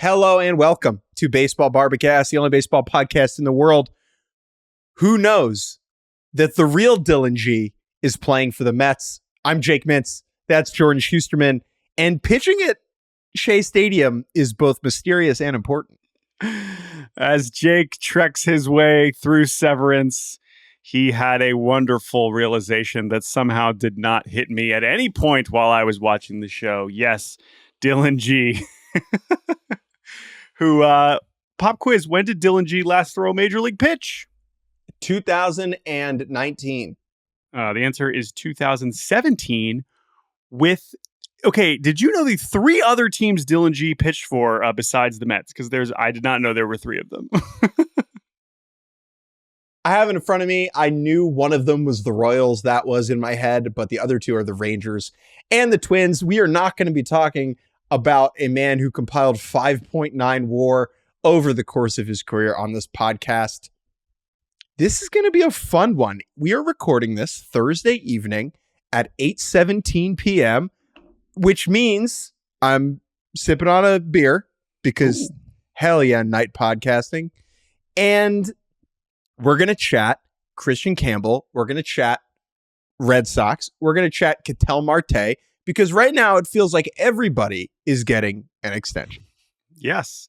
Hello and welcome to Baseball Barbacast, the only baseball podcast in the world. Who knows that the real Dylan G is playing for the Mets? I'm Jake Mintz. That's Jordan Shusterman. And pitching at Shea Stadium is both mysterious and important. As Jake treks his way through Severance, he had a wonderful realization that somehow did not hit me at any point while I was watching the show. Yes, Dylan G. Who, pop quiz, when did Dylan G last throw a major league pitch? 2019. The answer is 2017 with, okay, did you know the three other teams Dylan G pitched for besides the Mets? Because I did not know there were three of them. I have it in front of me. I knew one of them was the Royals. That was in my head, but the other two are the Rangers and the Twins. We are not going to be talking about a man who compiled 5.9 WAR over the course of his career on this podcast. This is going to be a fun one. We are recording this Thursday evening at 8:17 p.m., which means I'm sipping on a beer because hell yeah, night podcasting. And we're going to chat Kristian Campbell. We're going to chat Red Sox. We're going to chat Ketel Marte, because right now it feels like everybody is getting an extension. Yes.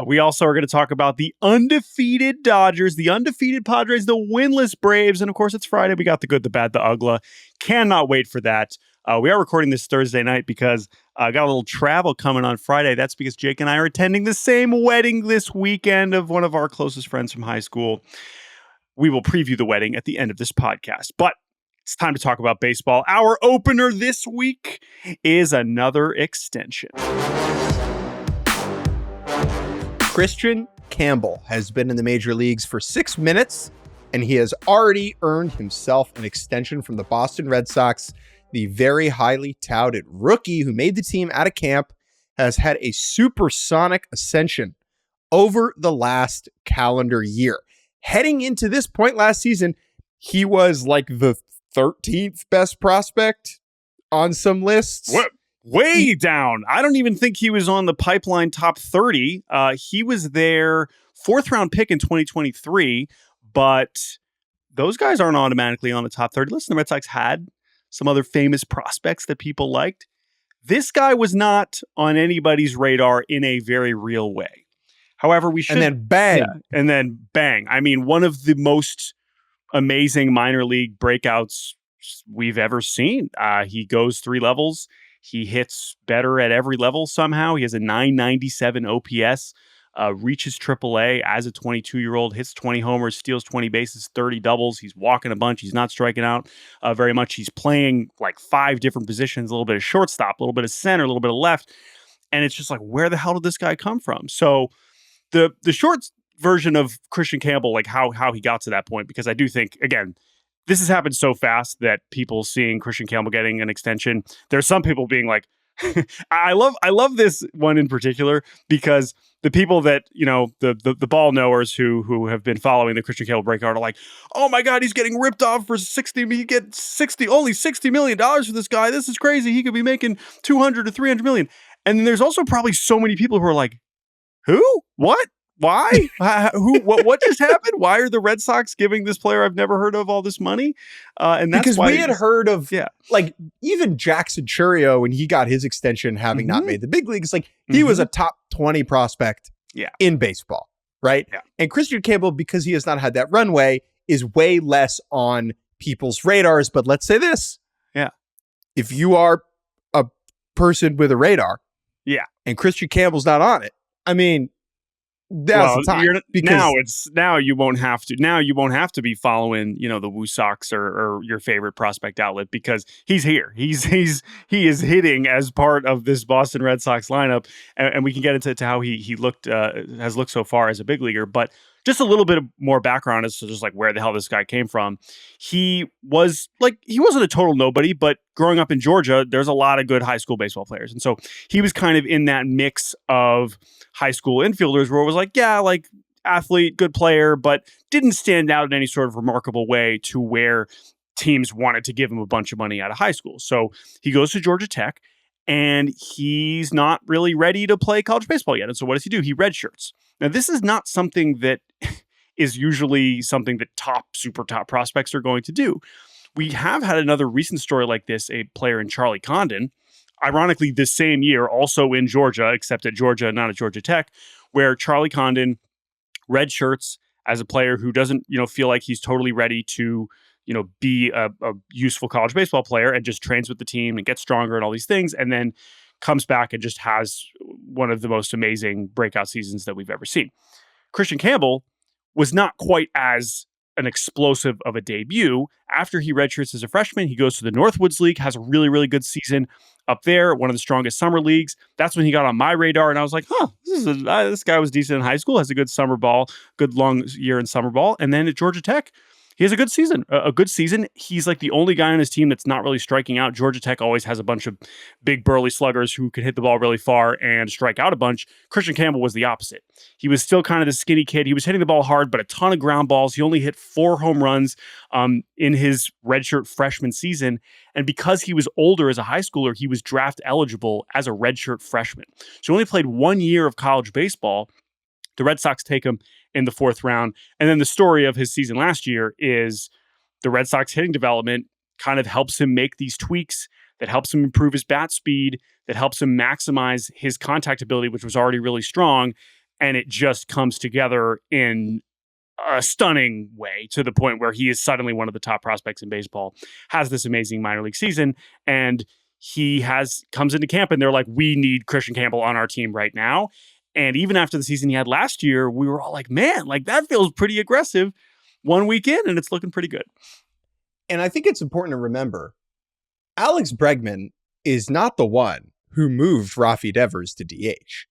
We also are going to talk about the undefeated Dodgers, the undefeated Padres, the winless Braves. And of course, it's Friday. We got the good, the bad, the Uggla. Cannot wait for that. We are recording this Thursday night because I got a little travel coming on Friday. That's because Jake and I are attending the same wedding this weekend of one of our closest friends from high school. We will preview the wedding at the end of this podcast. But it's time to talk about baseball. Our opener this week is another extension. Kristian Campbell has been in the major leagues for 6 minutes, and he has already earned himself an extension from the Boston Red Sox. The very highly touted rookie who made the team out of camp has had a supersonic ascension over the last calendar year. Heading into this point last season, he was like the 13th best prospect on some lists. What? Way down. I don't even think he was on the pipeline top 30. He was their fourth round pick in 2023, but those guys aren't automatically on the top 30 list. The Red Sox had some other famous prospects that people liked. This guy was not on anybody's radar in a very real way. However, we should... And then bang. Yeah, and then bang. I mean, one of the most amazing minor league breakouts we've ever seen. He goes 3 levels. He hits better at every level somehow. He has a 997 OPS, reaches AAA as a 22-year-old, hits 20 homers, steals 20 bases, 30 doubles. He's walking a bunch. He's not striking out very much. He's playing like 5 different positions, a little bit of shortstop, a little bit of center, a little bit of left. And it's just like, where the hell did this guy come from? So the short version of Kristian Campbell, like how he got to that point, because I do think, again, this has happened so fast that people seeing Kristian Campbell getting an extension, there's some people being like, I love this one in particular, because the people that, you know, the ball knowers who have been following the Kristian Campbell breakout are like, oh my God, he's getting ripped off for 60. He gets only $60 million for this guy. This is crazy. He could be making 200 to 300 million. And then there's also probably so many people who are like, who? What? Why? Who? What just happened? Why are the Red Sox giving this player I've never heard of all this money? And that's because why we had heard of, yeah, like even Jackson Churio when he got his extension, having not made the big leagues, like he was a top 20 prospect in baseball, right? Yeah. And Kristian Campbell, because he has not had that runway, is way less on people's radars. But let's say this. Yeah. If you are a person with a radar, and Kristian Campbell's not on it, I mean, that's the time. Now you won't have to be following, you know, the Woo Sox or your favorite prospect outlet, because he's here. He is hitting as part of this Boston Red Sox lineup, and we can get into how he has looked so far as a big leaguer. But just a little bit of more background as to just like where the hell this guy came from. He wasn't a total nobody, but growing up in Georgia, there's a lot of good high school baseball players. And so he was kind of in that mix of high school infielders where it was like, yeah, like athlete, good player, but didn't stand out in any sort of remarkable way to where teams wanted to give him a bunch of money out of high school. So he goes to Georgia Tech. and he's not really ready to play college baseball yet. And so what does he do? He redshirts. Now, this is not something that is usually something that super top prospects are going to do. We have had another recent story like this, a player in Charlie Condon, ironically this same year, also in Georgia, except at Georgia, not at Georgia Tech, where Charlie Condon redshirts as a player who doesn't, feel like he's totally ready to, be a useful college baseball player, and just trains with the team and gets stronger and all these things, and then comes back and just has one of the most amazing breakout seasons that we've ever seen. Kristian Campbell was not quite as an explosive of a debut. After he redshirts as a freshman, he goes to the Northwoods League, has a really, really good season up there, one of the strongest summer leagues. That's when he got on my radar, and I was like, this guy was decent in high school, has a good summer ball, good long year in summer ball. And then at Georgia Tech, he has a good season. He's like the only guy on his team that's not really striking out. Georgia Tech always has a bunch of big burly sluggers who can hit the ball really far and strike out a bunch. Kristian Campbell was the opposite. He was still kind of the skinny kid. He was hitting the ball hard, but a ton of ground balls. He only hit 4 home runs in his redshirt freshman season. And because he was older as a high schooler, he was draft eligible as a redshirt freshman. So he only played 1 year of college baseball. The Red Sox take him in the 4th round. And then the story of his season last year is the Red Sox hitting development kind of helps him make these tweaks that helps him improve his bat speed, that helps him maximize his contact ability, which was already really strong. And it just comes together in a stunning way to the point where he is suddenly one of the top prospects in baseball, has this amazing minor league season. And he comes into camp and they're like, we need Kristian Campbell on our team right now. And even after the season he had last year, we were all like, man, like that feels pretty aggressive 1 week in, and it's looking pretty good. And I think it's important to remember, Alex Bregman is not the one who moved Rafi Devers to DH.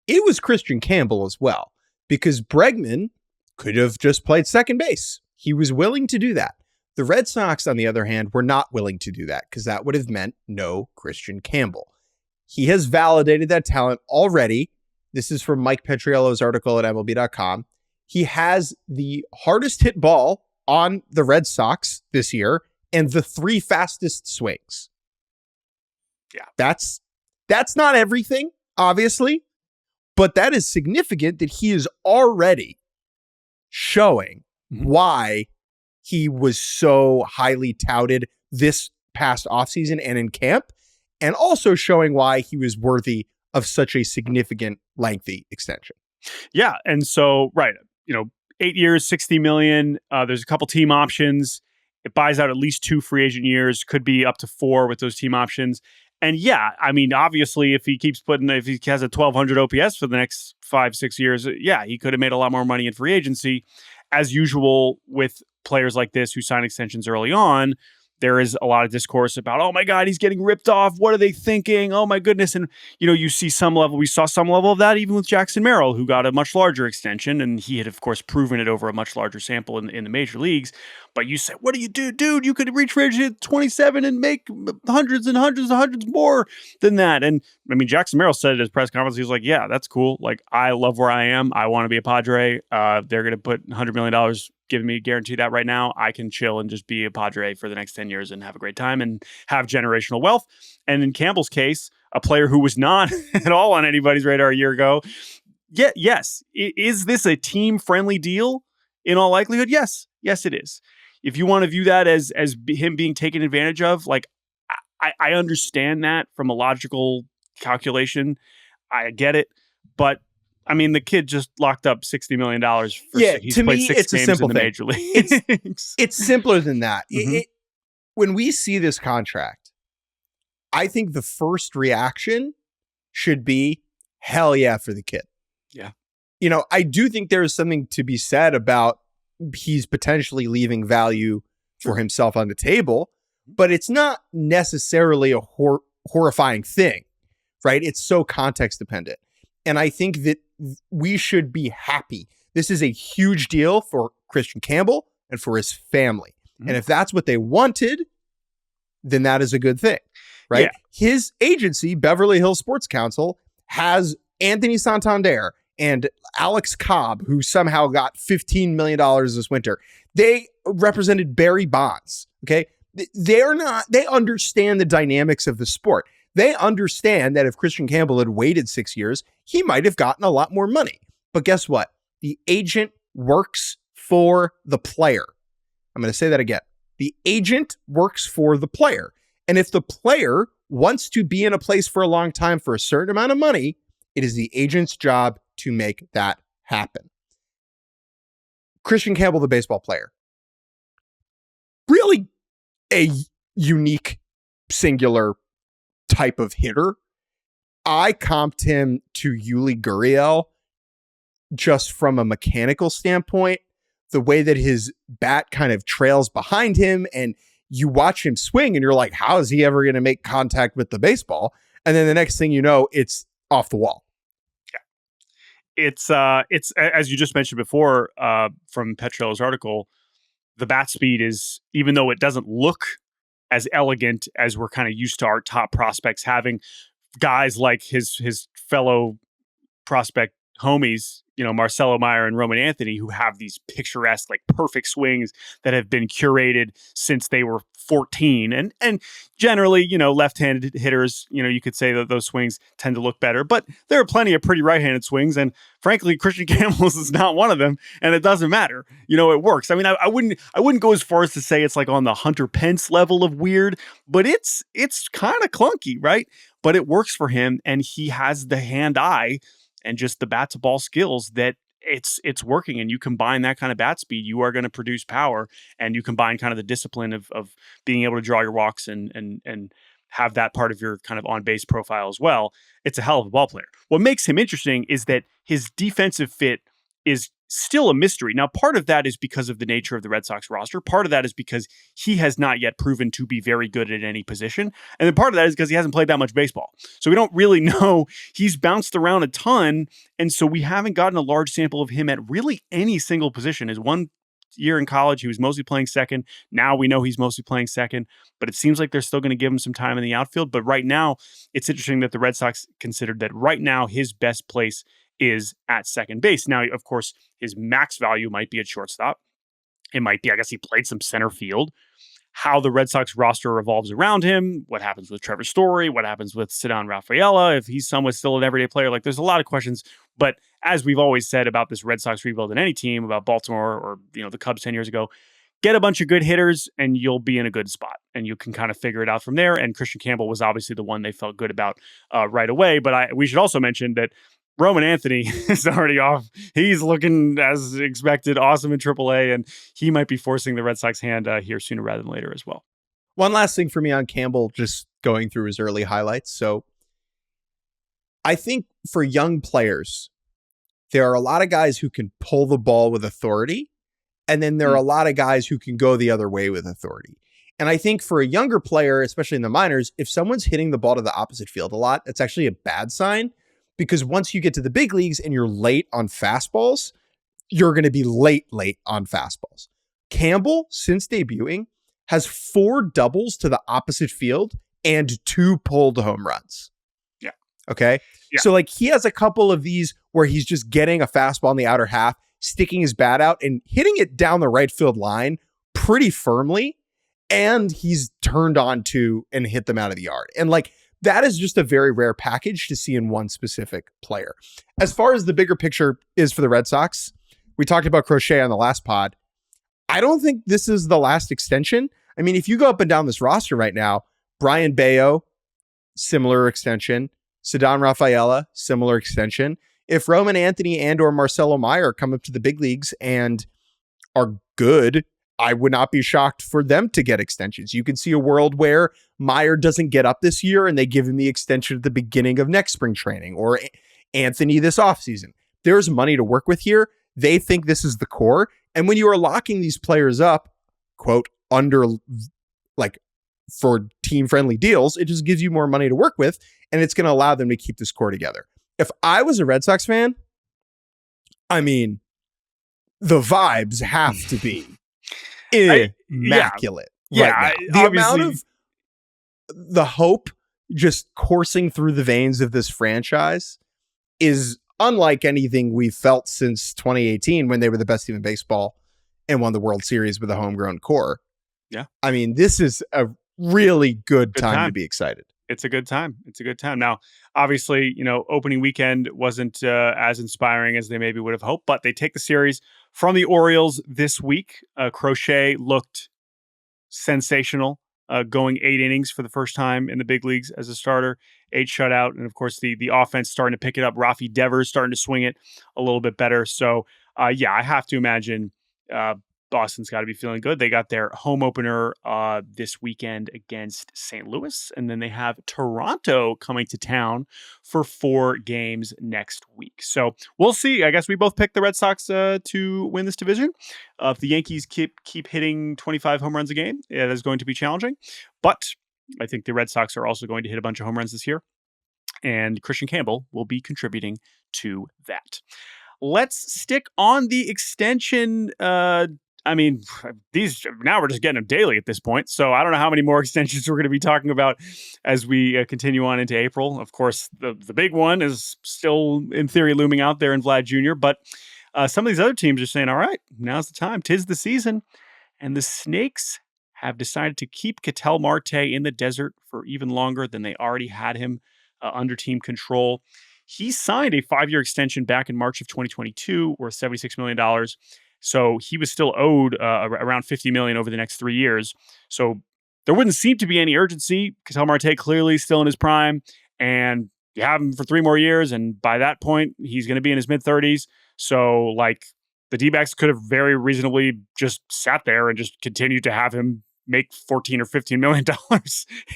It was Kristian Campbell as well, because Bregman could have just played second base. He was willing to do that. The Red Sox, on the other hand, were not willing to do that because that would have meant no Kristian Campbell. He has validated that talent already. This is from Mike Petriello's article at MLB.com. He has the hardest hit ball on the Red Sox this year and the 3 fastest swings. Yeah. That's not everything, obviously, but that is significant that he is already showing why he was so highly touted this past offseason and in camp, and also showing why he was worthy of such a significant, lengthy extension. Yeah. And so, right, 8 years, $60 million. There's a couple team options. It buys out at least 2 free agent years, could be up to 4 with those team options. And yeah, I mean, obviously, if he has a 1,200 OPS for the next 5-6 years, yeah, he could have made a lot more money in free agency. As usual with players like this who sign extensions early on, there is a lot of discourse about, oh my God, he's getting ripped off. What are they thinking? Oh my goodness. And, we saw some level of that even with Jackson Merrill, who got a much larger extension. And he had, of course, proven it over a much larger sample in the major leagues. But you said, what do you do? Dude, you could reach free agency at 27 and make hundreds and hundreds and hundreds more than that. And I mean, Jackson Merrill said at his press conference, he was like, yeah, that's cool. Like, I love where I am. I want to be a Padre. They're going to put $100 million giving me a guarantee that right now I can chill and just be a Padre for the next 10 years and have a great time and have generational wealth. And in Campbell's case, a player who was not at all on anybody's radar a year ago. Yes. Is this a team-friendly deal? In all likelihood, yes. Yes, it is. If you want to view that as him being taken advantage of, like, I understand that from a logical calculation. I get it. But I mean, the kid just locked up $60 million. He's to played me, 6 it's a games simple in the thing. major leagues. It's simpler than that. Mm-hmm. When we see this contract, I think the first reaction should be, hell yeah, for the kid. Yeah. I do think there is something to be said about he's potentially leaving value for himself on the table, but it's not necessarily a horrifying thing, right? It's so context dependent. And I think that we should be happy. This is a huge deal for Kristian Campbell and for his family. Mm-hmm. And if that's what they wanted, then that is a good thing, right? Yeah. His agency, Beverly Hills Sports Council, has Anthony Santander and Alex Cobb, who somehow got $15 million this winter. They represented Barry Bonds, okay? They understand the dynamics of the sport. They understand that if Kristian Campbell had waited 6 years, he might have gotten a lot more money. But guess what? The agent works for the player. I'm going to say that again. The agent works for the player. And if the player wants to be in a place for a long time for a certain amount of money, it is the agent's job to make that happen. Kristian Campbell, the baseball player, really a unique, singular type of hitter. I comped him to Yuli Gurriel just from a mechanical standpoint, the way that his bat kind of trails behind him and you watch him swing and you're like, how is he ever going to make contact with the baseball? And then the next thing you know, it's off the wall. Yeah. It's as you just mentioned before, from Petrello's article, the bat speed is, even though it doesn't look as elegant as we're kind of used to our top prospects having, guys like his fellow prospect homies, Marcelo Meyer and Roman Anthony, who have these picturesque, like perfect swings that have been curated since they were 14. And generally, left-handed hitters, you could say that those swings tend to look better, but there are plenty of pretty right-handed swings. And frankly, Kristian Campbell's is not one of them. And it doesn't matter. It works. I mean, I wouldn't go as far as to say it's like on the Hunter Pence level of weird, but it's kind of clunky, right? But it works for him. And he has the hand-eye and just the bat to ball skills that it's working. And you combine that kind of bat speed, you are going to produce power, and you combine kind of the discipline of being able to draw your walks and have that part of your kind of on base profile as well. It's a hell of a ball player. What makes him interesting is that his defensive fit is still a mystery. Now, part of that is because of the nature of the Red Sox roster. Part of that is because he has not yet proven to be very good at any position. And then part of that is because he hasn't played that much baseball. So we don't really know. He's bounced around a ton. And so we haven't gotten a large sample of him at really any single position. His one year in college, he was mostly playing second. Now we know he's mostly playing second, but it seems like they're still going to give him some time in the outfield. But right now, it's interesting that the Red Sox considered that right now his best place is at second base. Now, of course, his max value might be at shortstop. It might be, I guess he played some center field. How the Red Sox roster revolves around him, what happens with Trevor Story, what happens with Ceddanne Rafaela, if he's somewhat still an everyday player. Like, there's a lot of questions. But as we've always said about this Red Sox rebuild in any team, about Baltimore or the Cubs 10 years ago, get a bunch of good hitters and you'll be in a good spot. And you can kind of figure it out from there. And Kristian Campbell was obviously the one they felt good about right away. But we should also mention that Roman Anthony is already off. He's looking, as expected, awesome in AAA, and he might be forcing the Red Sox hand here sooner rather than later as well. One last thing for me on Campbell, just going through his early highlights. So I think for young players, there are a lot of guys who can pull the ball with authority, and then there are a lot of guys who can go the other way with authority. And I think for a younger player, especially in the minors, if someone's hitting the ball to the opposite field a lot, it's actually a bad sign. Because once you get to the big leagues and you're late on fastballs, you're going to be late on fastballs. Campbell, since debuting, has 4 doubles to the opposite field and 2 pulled home runs. Yeah. Okay. Yeah. So he has a couple of these where he's just getting a fastball in the outer half, sticking his bat out and hitting it down the right field line pretty firmly. And he's turned on to and hit them out of the yard. And that is just a very rare package to see in one specific player. As far as the bigger picture is for the Red Sox, we talked about Crochet on the last pod. I don't think this is the last extension. I mean, if you go up and down this roster right now, Brian Bayo, similar extension. Ceddanne Rafaela, similar extension. If Roman Anthony and or Marcelo Meyer come up to the big leagues and are good, I would not be shocked for them to get extensions. You can see a world where Meyer doesn't get up this year and they give him the extension at the beginning of next spring training, or Anthony this offseason. There's money to work with here. They think this is the core. And when you are locking these players up, quote, under for team friendly deals, it just gives you more money to work with. And it's going to allow them to keep this core together. If I was a Red Sox fan, I mean, the vibes have to be immaculate. Right now. The amount of the hope just coursing through the veins of this franchise is unlike anything we've felt since 2018 when they were the best team in baseball and won the World Series with a homegrown core. Yeah. I mean, this is a really good time to be excited. It's a good time. It's a good time. Now, obviously, opening weekend wasn't as inspiring as they maybe would have hoped, but they take the series from the Orioles this week. Crochet looked sensational, going 8 innings for the first time in the big leagues as a starter, 8 shutout. And of course, the offense starting to pick it up. Rafi Devers starting to swing it a little bit better. So, yeah, I have to imagine Boston's got to be feeling good. They got their home opener this weekend against St. Louis, and then they have Toronto coming to town for 4 games next week. So we'll see. I guess we both picked the Red Sox to win this division. If the Yankees keep hitting 25 home runs a game, it is going to be challenging. But I think the Red Sox are also going to hit a bunch of home runs this year, and Kristian Campbell will be contributing to that. Let's stick on the extension. These now we're just getting them daily at this point. So I don't know how many more extensions we're going to be talking about as we continue on into April. Of course, the big one is still in theory looming out there in Vlad Jr., but some of these other teams are saying, all right, now's the time. 'Tis the season. And the Snakes have decided to keep Ketel Marte in the desert for even longer than they already had him under team control. He signed a 5-year extension back in March of 2022 worth $76 million. So he was still owed around $50 million over the next 3 years. So there wouldn't seem to be any urgency. Ketel Marte clearly still in his prime, and you have him for 3 more years. And by that point, he's going to be in his mid-30s. So like the D-backs could have very reasonably just sat there and just continued to have him make $14 or $15 million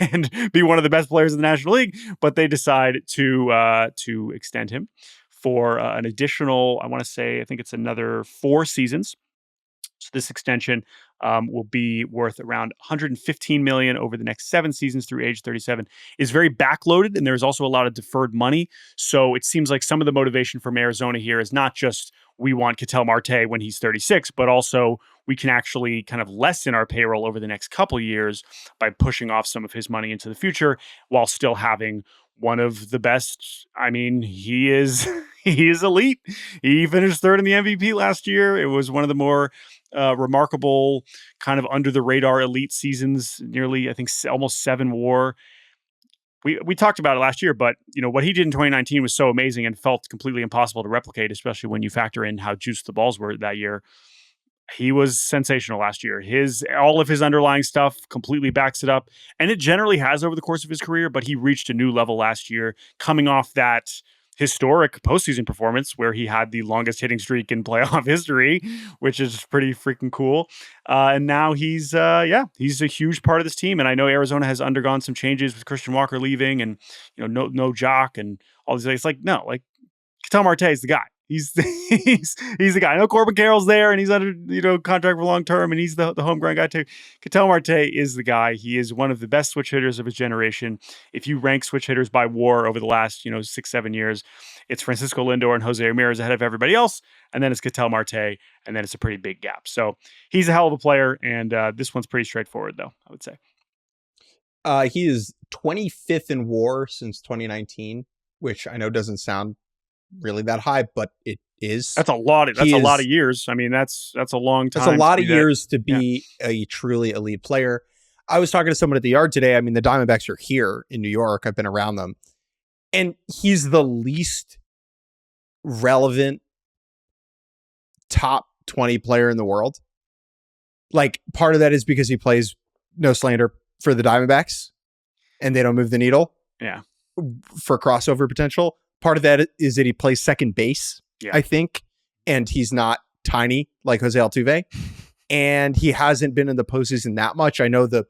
and be one of the best players in the National League. But they decide to extend him for an additional, I think it's another 4 seasons. So this extension will be worth around $115 million over the next 7 seasons through age 37. Is very backloaded, and there's also a lot of deferred money. So it seems like some of the motivation from Arizona here is not just we want Ketel Marte when he's 36, but also we can actually kind of lessen our payroll over the next couple years by pushing off some of his money into the future while still having one of the best. I mean, he is elite. He finished 3rd in the MVP last year. It was one of the more remarkable kind of under the radar elite seasons, nearly, I think, almost 7 WAR. We talked about it last year, but what he did in 2019 was so amazing and felt completely impossible to replicate, especially when you factor in how juiced the balls were that year. He was sensational last year. All of his underlying stuff completely backs it up, and it generally has over the course of his career, but he reached a new level last year, coming off that historic postseason performance where he had the longest hitting streak in playoff history, which is pretty freaking cool. And now he's a huge part of this team. And I know Arizona has undergone some changes with Christian Walker leaving and, no Jock and all these things. Like, no, like Ketel Marte is the guy. He's he's the guy. I know Corbin Carroll's there and he's under contract for long term and he's the homegrown guy too. Ketel Marte is the guy. He is one of the best switch hitters of his generation. If you rank switch hitters by WAR over the last 6-7 years, it's Francisco Lindor and Jose Ramirez ahead of everybody else, and then it's Ketel Marte, and then it's a pretty big gap. So he's a hell of a player, and this one's pretty straightforward though, I would say. He is 25th in WAR since 2019, which I know doesn't sound really that high, but it is. That's a lot. That's a lot of years. I mean, that's a long time. That's a lot of years to be a truly elite player. I was talking to someone at the yard today. I mean, the Diamondbacks are here in New York. I've been around them, and he's the least relevant top 20 player in the world. Like, part of that is because he plays, no slander, for the Diamondbacks, and they don't move the needle. Yeah, for crossover potential. Part of that is that he plays second base, I think, and he's not tiny like Jose Altuve, and he hasn't been in the postseason that much. I know the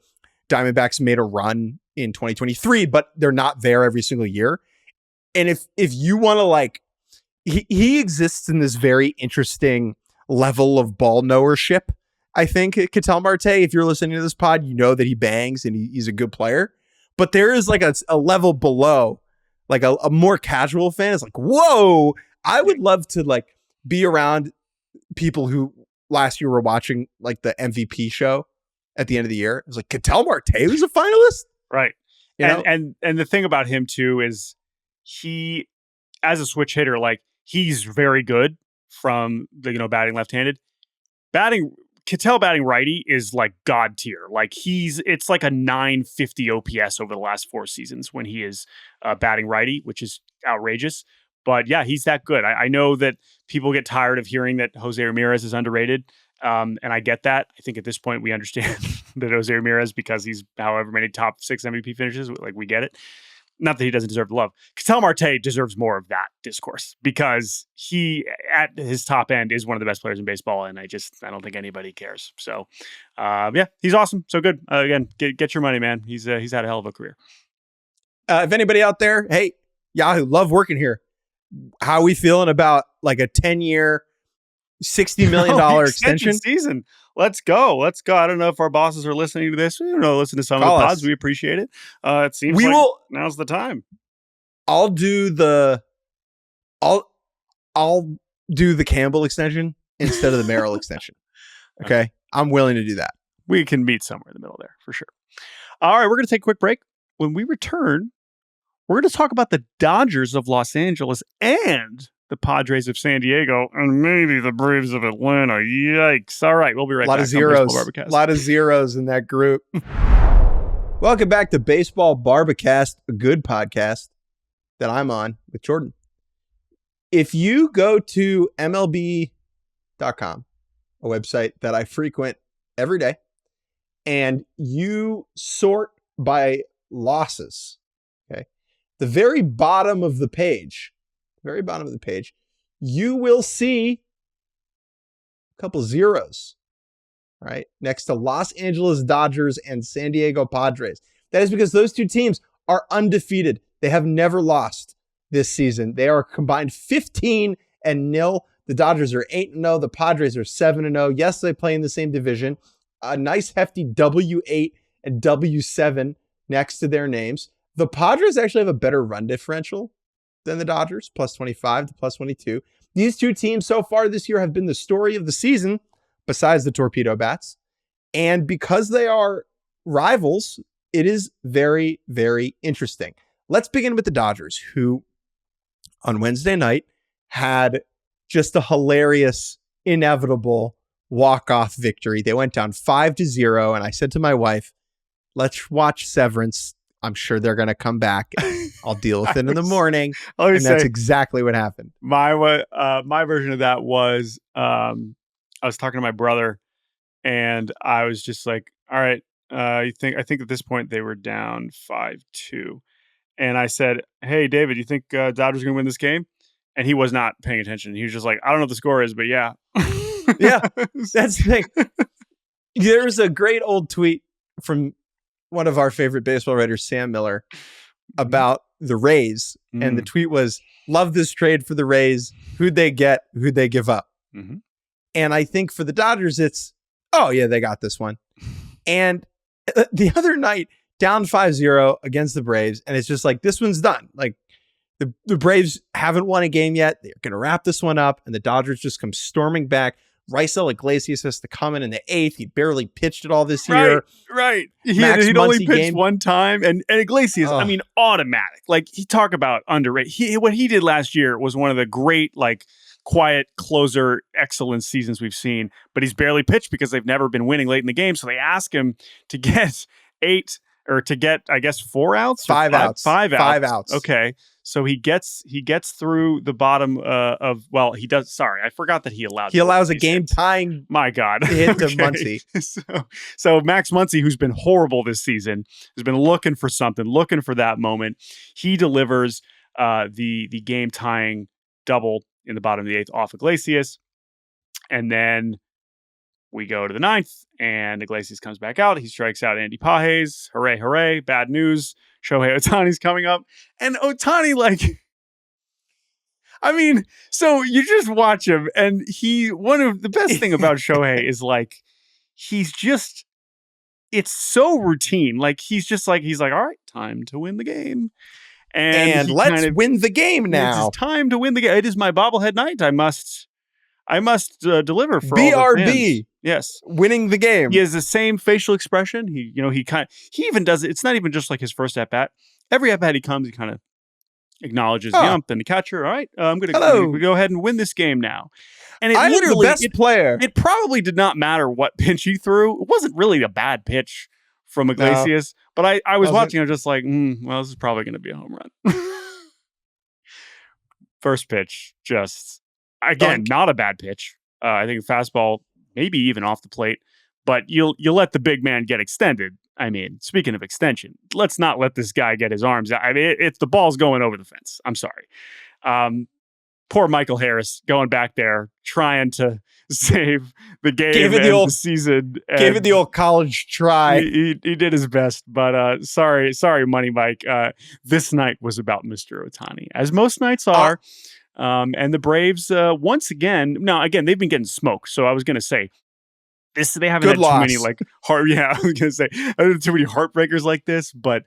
Diamondbacks made a run in 2023, but they're not there every single year. And if you want to he exists in this very interesting level of ball knowership. I think Ketel Marte, if you're listening to this pod, you know that he bangs and he's a good player, but there is like a level below. Like a more casual fan is like, whoa, I would love to be around people who last year were watching like the MVP show at the end of the year. It was like Ketel Marte was a finalist. Right. And the thing about him too is he, as a switch hitter, like he's very good from the, batting left-handed. Batting Ketel batting righty is like god tier. Like it's like a 950 OPS over the last 4 seasons when he is batting righty, which is outrageous. But yeah, he's that good. I know that people get tired of hearing that Jose Ramirez is underrated. And I get that. I think at this point we understand that Jose Ramirez, because he's however many top 6 MVP finishes, like we get it. Not that he doesn't deserve the love. Ketel Marte deserves more of that discourse because he, at his top end, is one of the best players in baseball, and I don't think anybody cares. So, yeah, he's awesome. So good. Again, get your money, man. He's had a hell of a career. If anybody out there, hey, Yahoo, love working here. How are we feeling about like a 10-year, $60 million extension season? Let's go. I don't know if our bosses are listening to this. Listen to some of the pods. We appreciate it. It seems now's the time. I'll do the Campbell extension instead of the Merrill extension. Okay. I'm willing to do that. We can meet somewhere in the middle there for sure. All right. We're going to take a quick break. When we return, we're going to talk about the Dodgers of Los Angeles and the Padres of San Diego, and maybe the Braves of Atlanta. Yikes. All right, we'll be right back. A lot of zeros in that group. Welcome back to Baseball Barbacast, a good podcast that I'm on with Jordan. If you go to MLB.com, a website that I frequent every day, and you sort by losses, okay, the very bottom of the page, you will see a couple zeros, right? Next to Los Angeles Dodgers and San Diego Padres. That is because those two teams are undefeated. They have never lost this season. They are combined 15-0. The Dodgers are 8-0. The Padres are 7-0. Yes, they play in the same division. A nice hefty W8 and W7 next to their names. The Padres actually have a better run differential than the Dodgers, plus 25 to plus 22. These two teams so far this year have been the story of the season, besides the Torpedo Bats. And because they are rivals, it is very, very interesting. Let's begin with the Dodgers, who on Wednesday night had just a hilarious, inevitable walk-off victory. They went down 5-0, and I said to my wife, let's watch Severance. I'm sure they're going to come back. I'll deal with it in the morning. And that's exactly what happened. My version of that was I was talking to my brother, and I was just like, all right, I think at this point they were down 5-2. And I said, hey, David, you think Dodgers are going to win this game? And he was not paying attention. He was just like, I don't know what the score is, but yeah. Yeah, that's the thing. There's a great old tweet from one of our favorite baseball writers, Sam Miller, about the Rays. And the tweet was, love this trade for the Rays. Who'd they get? Who'd they give up? Mm-hmm. And I think for the Dodgers, it's, oh, yeah, they got this one. And the other night, down 5-0 against the Braves. And it's just like, this one's done. Like, the Braves haven't won a game yet. They're going to wrap this one up. And the Dodgers just come storming back. Raisel Iglesias has to come in the 8th. He barely pitched at all this year. Right. He'd only pitched one time. And Iglesias, I mean, automatic. Like, he talk about underrated. What he did last year was one of the great, like, quiet closer excellence seasons we've seen. But he's barely pitched because they've never been winning late in the game. So they ask him to get 4 outs? 5 outs. 5 outs. 5 outs. Okay. So he gets through the bottom he does. Sorry, I forgot that he allows a game tying. My God, hit to Muncy. So Max Muncy, who's been horrible this season, has been looking for something, looking for that moment. He delivers the game tying double in the bottom of the 8th off Iglesias, and then we go to the 9th, and Iglesias comes back out. He strikes out Andy Pages. Hooray, hooray. Bad news. Shohei Ohtani's coming up. And Ohtani, so you just watch him, and one of the best thing about Shohei is, it's so routine. He's like, all right, time to win the game. And let's win the game now. It's time to win the game. It is my bobblehead night. I must deliver for BRB. all the fans. Yes, winning the game. He has the same facial expression. He even does it. It's not even just like his first at bat. Every at bat he comes, he kind of acknowledges the ump and the catcher. All right, I'm going to go ahead and win this game now. And I am the best player. It probably did not matter what pitch he threw. It wasn't really a bad pitch from Iglesias, but I was watching. I was just like, well, this is probably going to be a home run. First pitch, just again, not a bad pitch. I think fastball, maybe even off the plate, but you'll let the big man get extended. I mean, speaking of extension, let's not let this guy get his arms out. I mean, it's the ball's going over the fence. I'm sorry. Poor Michael Harris going back there trying to save the game and the season. Gave it the old college try. He did his best, but sorry, Money Mike. This night was about Mr. Ohtani, as most nights are. And the Braves, once again, they've been getting smoked. So I was going to say, they haven't had too many I was going to say, I don't have too many heartbreakers like this. But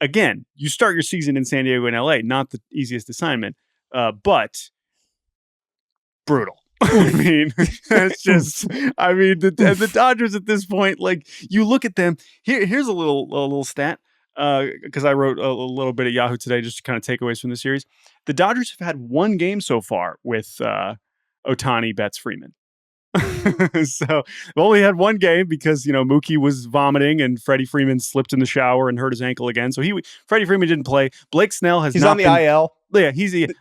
again, you start your season in San Diego and LA, not the easiest assignment. But brutal. I mean, it's just. I mean, the Dodgers at this point, like you look at them. Here's a little stat because I wrote a little bit at Yahoo today, just to kind of takeaways from the series. The Dodgers have had one game so far with Ohtani, Betts, Freeman. So they've only had one game because Mookie was vomiting and Freddie Freeman slipped in the shower and hurt his ankle again. So Freddie Freeman didn't play. Blake Snell he's on the IL. Yeah,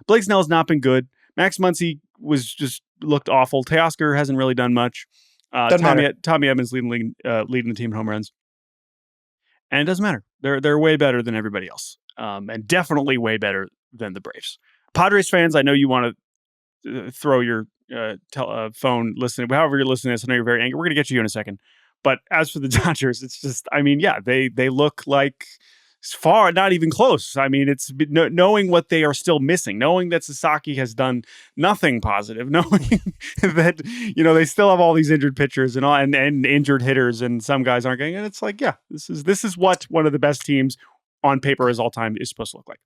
Blake Snell has not been good. Max Muncy looked awful. Teoscar hasn't really done much. Tommy Edmonds leading the team in home runs, and it doesn't matter. They're way better than everybody else, and definitely way better than the Braves. Padres fans, I know you want to throw your phone listening, however you're listening to this. I know you're very angry. We're going to get you in a second. But as for the Dodgers, it's just, I mean, yeah, they look like not even close. I mean, it's knowing what they are still missing, knowing that Sasaki has done nothing positive, knowing that, they still have all these injured pitchers and injured hitters and some guys aren't getting it. It's like, yeah, this is what one of the best teams on paper as all time is supposed to look like.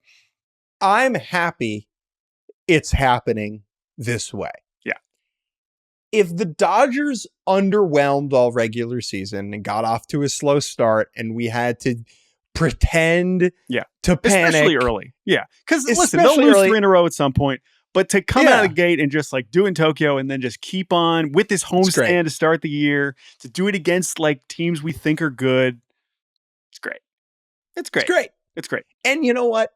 I'm happy it's happening this way. Yeah. If the Dodgers underwhelmed all regular season and got off to a slow start and we had to pretend to panic. Especially early. Yeah. Because listen, they'll lose 3 in a row at some point. But to come out of the gate and just do in Tokyo and then just keep on with this homestand to start the year, to do it against teams we think are good, it's great. It's great. It's great. And you know what?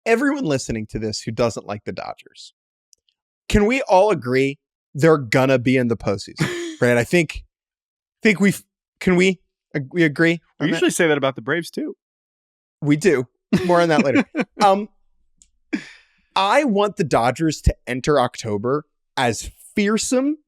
Everyone listening to this who doesn't like the Dodgers, can we all agree they're gonna be in the postseason? Right? I think we agree? We usually say that about the Braves too. We do. More on that later. I want the Dodgers to enter October as fearsome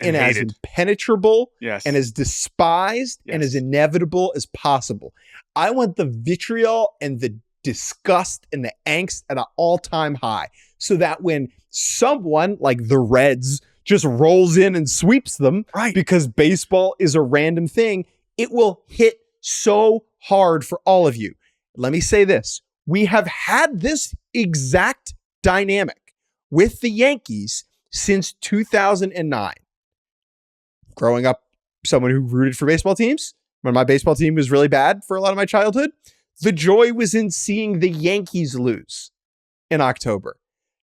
and as impenetrable and as despised and as inevitable as possible. I want the vitriol and the disgust and the angst at an all-time high so that when someone like the Reds just rolls in and sweeps them because baseball is a random thing, it will hit so hard for all of you. Let me say this. We have had this exact dynamic with the Yankees since 2009. Growing up, someone who rooted for baseball teams, when my baseball team was really bad for a lot of my childhood, the joy was in seeing the Yankees lose in October.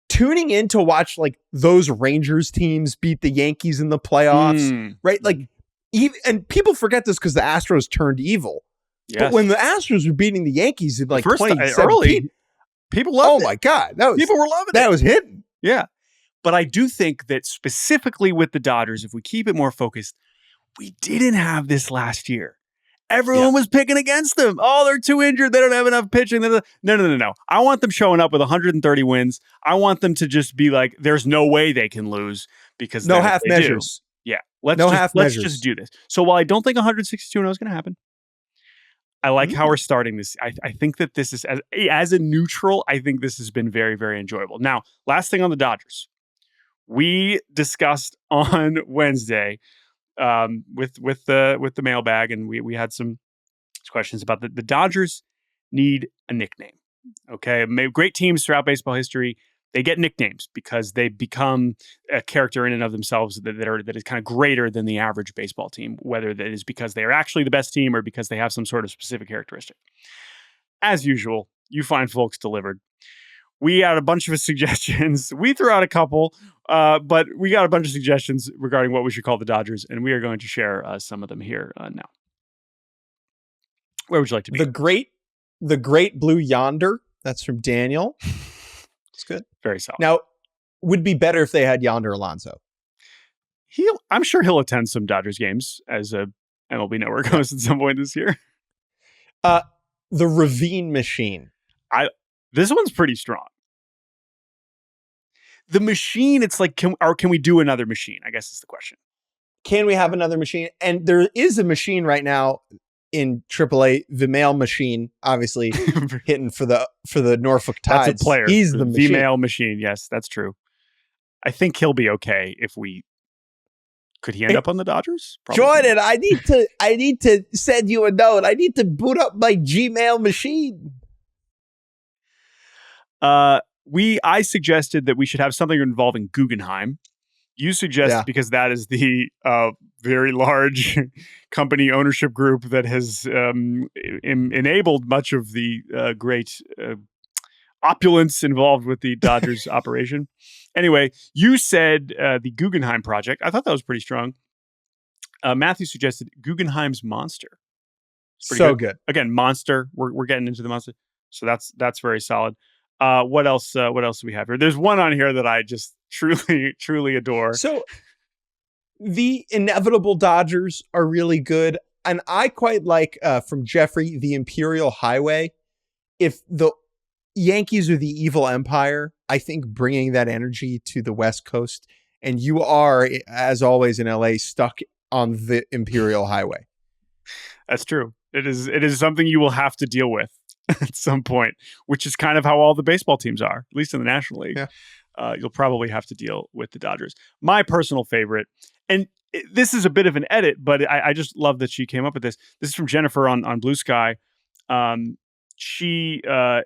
Tuning in to watch those Rangers teams beat the Yankees in the playoffs, right? And people forget this because the Astros turned evil. Yes. But when the Astros were beating the Yankees in 2017, people loved it. Oh my God. People were loving it. That was hitting. Yeah. But I do think that specifically with the Dodgers, if we keep it more focused, we didn't have this last year. Everyone was picking against them. Oh, they're too injured. They don't have enough pitching. No. I want them showing up with 130 wins. I want them to just be like, there's no way they can lose because no half measures. Yeah. Let's just do this. So while I don't think 162 is going to happen, I like how we're starting this. I think that this is, as a neutral, I think this has been very, very enjoyable. Now, last thing on the Dodgers. We discussed on Wednesday with the mailbag, and we had some questions about the Dodgers need a nickname. Okay, great teams throughout baseball history, they get nicknames because they become a character in and of themselves that is kind of greater than the average baseball team, whether that is because they are actually the best team or because they have some sort of specific characteristic. As usual, you find folks delivered. we had a bunch of suggestions. We threw out a couple, but we got a bunch of suggestions regarding what we should call the Dodgers, and we are going to share some of them here now. Where would you like to be? The great blue yonder. That's from Daniel. It's good. Very solid. Now, would be better if they had Yonder Alonso. I'm sure he'll attend some Dodgers games as a MLB Network host at some point this year. The Ravine Machine. This one's pretty strong. The machine, it's like, can we do another machine? I guess is the question. Can we have another machine? And there is a machine right now in AAA, the male machine, obviously hitting for the Norfolk Tides. That's a player. He's the machine. Female machine. Yes, that's true. I think he'll be okay if we. Could he end up on the Dodgers? Probably. Jordan, I need to send you a note. I need to boot up my Gmail machine. I suggested that we should have something involving Guggenheim. You suggested because that is the very large company ownership group that has enabled much of the great opulence involved with the Dodgers operation. Anyway, you said the Guggenheim project. I thought that was pretty strong. Matthew suggested Guggenheim's Monster. So good. Again, Monster. We're getting into the Monster. So that's very solid. What else do we have here? There's one on here that I just truly adore. So the Inevitable Dodgers are really good. And I quite like from Jeffrey, the Imperial Highway. If the Yankees are the evil empire, I think bringing that energy to the West Coast, and you are, as always in LA, stuck on the Imperial Highway. That's true. It is something you will have to deal with at some point, which is kind of how all the baseball teams are, at least in the National League. Yeah. You'll probably have to deal with the Dodgers. My personal favorite, and this is a bit of an edit, but I just love that she came up with this. This is from Jennifer on Blue Sky. She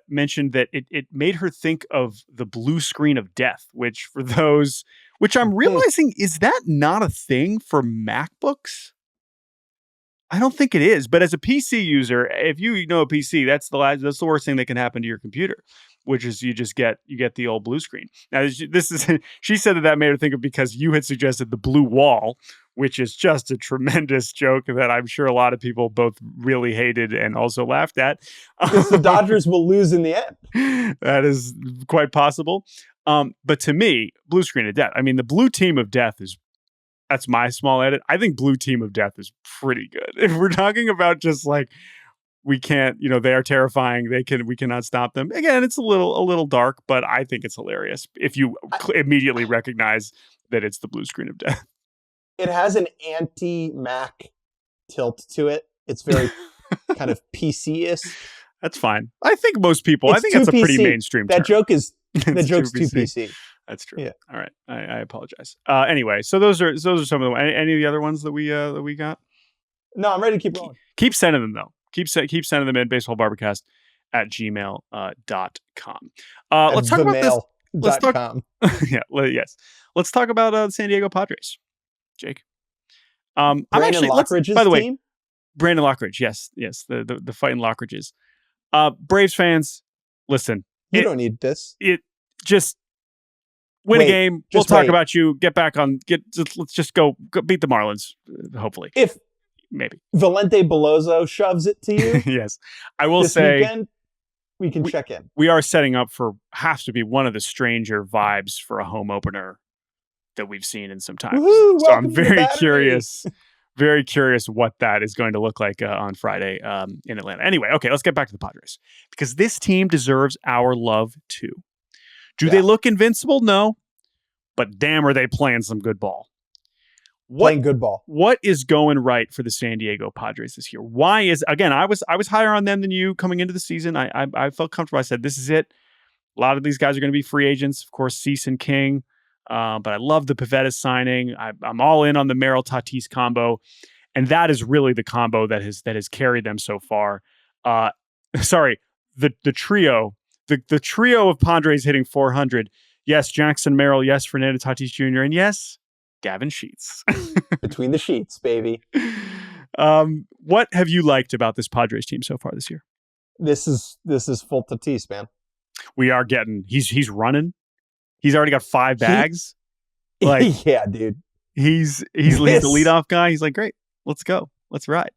mentioned that it made her think of the blue screen of death, which I'm realizing, is that not a thing for MacBooks? I don't think it is, but as a PC user, if you know a PC, that's the worst thing that can happen to your computer, which is you get the old blue screen. Now she said that made her think of, because you had suggested the blue wall, which is just a tremendous joke that I'm sure a lot of people both really hated and also laughed at. Because the Dodgers will lose in the end. That is quite possible. But to me, blue screen of death. I mean, the blue team of death that's my small edit. I think blue team of death is pretty good. If we're talking about just like, we can't, they are terrifying. We cannot stop them. Again, it's a little dark, but I think it's hilarious if you immediately recognize that it's the blue screen of death. It has an anti-Mac tilt to it. It's very kind of PC-ish. That's fine. I think most people. I think it's a pretty mainstream. That term. joke's too PC. That's true. Yeah. All right. I apologize. Anyway, so those are some of the any of the other ones that we got. No, I'm ready to keep rolling. Keep sending them though. Keep sending them in baseballbarbacast@gmail.com. Let's talk about this. Let's talk. Yes. Let's talk about the San Diego Padres. Jake. Brandon Lockridge's by the way, team? Brandon Lockridge. Yes. The fighting Lockridges. Braves fans, listen. You don't need this. It just win a game. We'll talk about you. Get back on. Let's just go beat the Marlins. Hopefully, if maybe Valente Beloso shoves it to you. Yes, I will this say weekend, we can check in. We are setting up for has to be one of the stranger vibes for a home opener that we've seen in some time. So I'm very curious. Very curious what that is going to look like on Friday in Atlanta. Anyway, okay, let's get back to the Padres, because this team deserves our love too. Do they look invincible? No, but damn, are they playing some good ball? Playing good ball. What is going right for the San Diego Padres this year? Why is, again, I was higher on them than you coming into the season. I felt comfortable. I said, this is it. A lot of these guys are going to be free agents. Of course, Cease and King. But I love the Pivetta signing. I'm all in on the Merrill Tatis combo, and that is really the combo that has carried them so far. The trio of Padres hitting 400. Yes, Jackson Merrill. Yes, Fernando Tatis Jr. And yes, Gavin Sheets. Between the sheets, baby. What have you liked about this Padres team so far this year? This is full Tatis, man. We are getting. He's running. He's already got 5 bags. Yeah, dude. He's the leadoff guy. He's like, great, let's go, let's ride.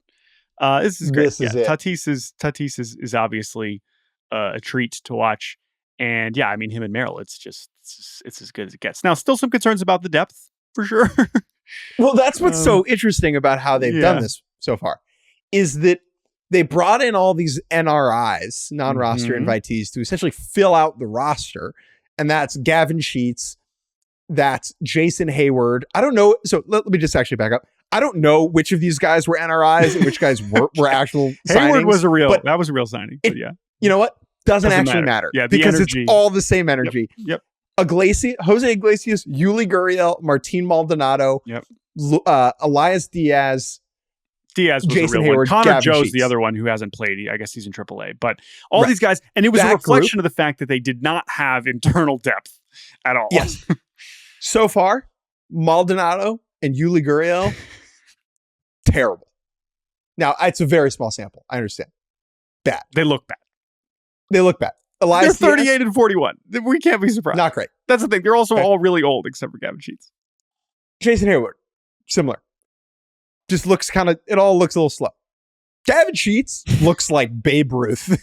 This is great. This is it. Tatis is obviously a treat to watch, and yeah, I mean him and Merrill. It's as good as it gets. Now, still some concerns about the depth for sure. Well, that's what's so interesting about how they've done this so far, is that they brought in all these NRIs, non-roster invitees, to essentially fill out the roster, and that's Gavin Sheets. That's Jason Hayward. I don't know. So let me just actually back up. I don't know which of these guys were NRIs and which guys were actual Hayward signings. That was a real signing. But yeah. You know what? Doesn't actually matter. Yeah, because energy. It's all the same energy. Yep. Jose Iglesias, Yuli Gurriel, Martin Maldonado, Elias Diaz. Diaz was Jason a real Hayward, one. Connor Gavin Joe's Sheets. the other one who hasn't played. I guess he's in AAA. But all these guys, and it was a reflection of the fact that they did not have internal depth at all. Yes. So far, Maldonado and Yuli Gurriel, terrible. Now, it's a very small sample. I understand. Bad. They look bad. Elias They're 38 and 41. We can't be surprised. Not great. That's the thing. They're also all really old, except for Gavin Sheets. Jason Hayward, similar. Just looks it all looks a little slow. Gavin Sheets looks like Babe Ruth.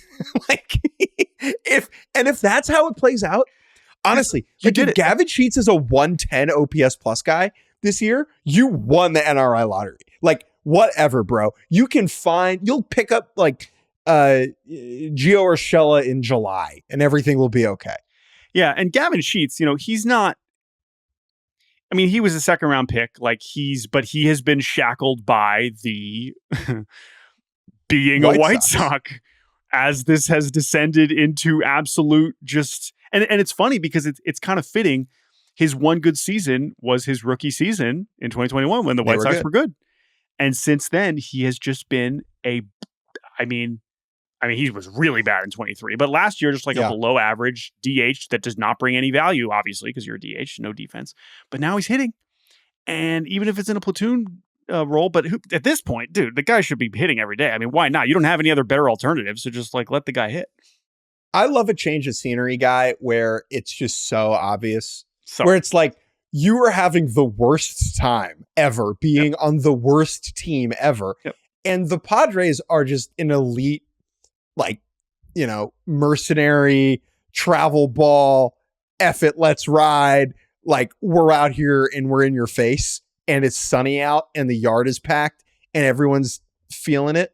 if that's how it plays out, honestly, if Gavin Sheets is a 110 OPS plus guy this year, you won the NRI lottery. Whatever, bro. You'll pick up Gio Urshela in July and everything will be okay. Yeah, and Gavin Sheets, he's not. I mean, he was a second round pick, but he has been shackled by the being a White Sox as this has descended into absolute and it's funny because it's kind of fitting. His one good season was his rookie season in 2021 when the White Sox were good. And since then, he has just been I mean, he was really bad in 23, but last year, just a below average DH that does not bring any value, obviously, because you're a DH, no defense. But now he's hitting. And even if it's in a platoon role, but at this point, dude, the guy should be hitting every day. I mean, why not? You don't have any other better alternatives. So just let the guy hit. I love a change of scenery guy where it's just so obvious. Where it's you are having the worst time ever being on the worst team ever. Yep. And the Padres are just an elite, mercenary travel ball, F it, let's ride. We're out here and we're in your face and it's sunny out and the yard is packed and everyone's feeling it.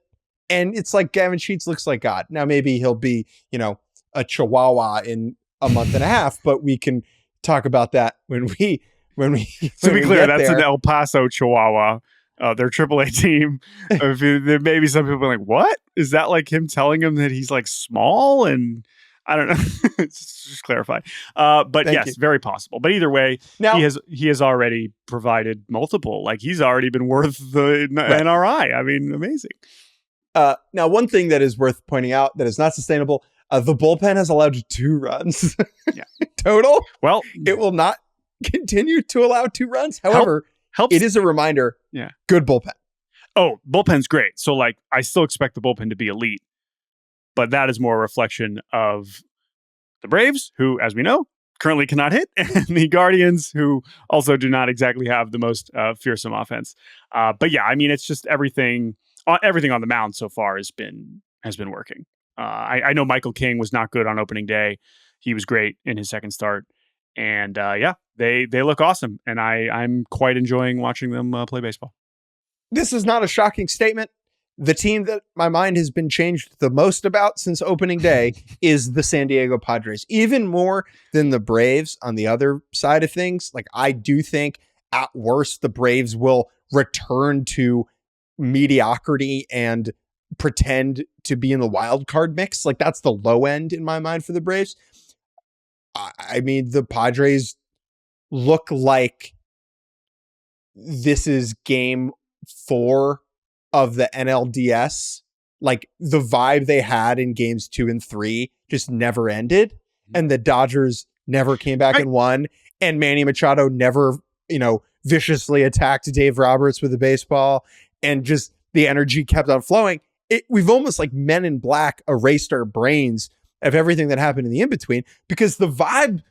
And it's Gavin Sheets looks like God. Now, maybe he'll be, a Chihuahua in a month and a half, but we can talk about that when we to be clear, that's an El Paso Chihuahua. Their AAA team. There may be some people like, what? Is that him telling him that he's small? And I don't know. Just clarify. But yes, very possible. But either way, now, he has already provided multiple. He's already been worth the NRI. I mean, amazing. Now, one thing that is worth pointing out that is not sustainable, the bullpen has allowed 2 runs total. Well, it will not continue to allow 2 runs. However, it is a reminder. Yeah. Good bullpen. Oh, bullpen's great. So I still expect the bullpen to be elite, but that is more a reflection of the Braves, who, as we know, currently cannot hit, and the Guardians, who also do not exactly have the most fearsome offense. But yeah, I mean, it's just everything on the mound so far has been working. I know Michael King was not good on opening day. He was great in his second start. And they look awesome. And I'm quite enjoying watching them play baseball. This is not a shocking statement. The team that my mind has been changed the most about since opening day is the San Diego Padres, even more than the Braves on the other side of things. I do think at worst, the Braves will return to mediocrity and pretend to be in the wild card mix. That's the low end in my mind for the Braves. I mean, the Padres look like this is game 4 of the NLDS. The vibe they had in games 2 and 3 just never ended. And the Dodgers never came back and won. And Manny Machado never, viciously attacked Dave Roberts with a baseball. And just the energy kept on flowing. We've almost Men in Black erased our brains of everything that happened in the in-between, because the vibe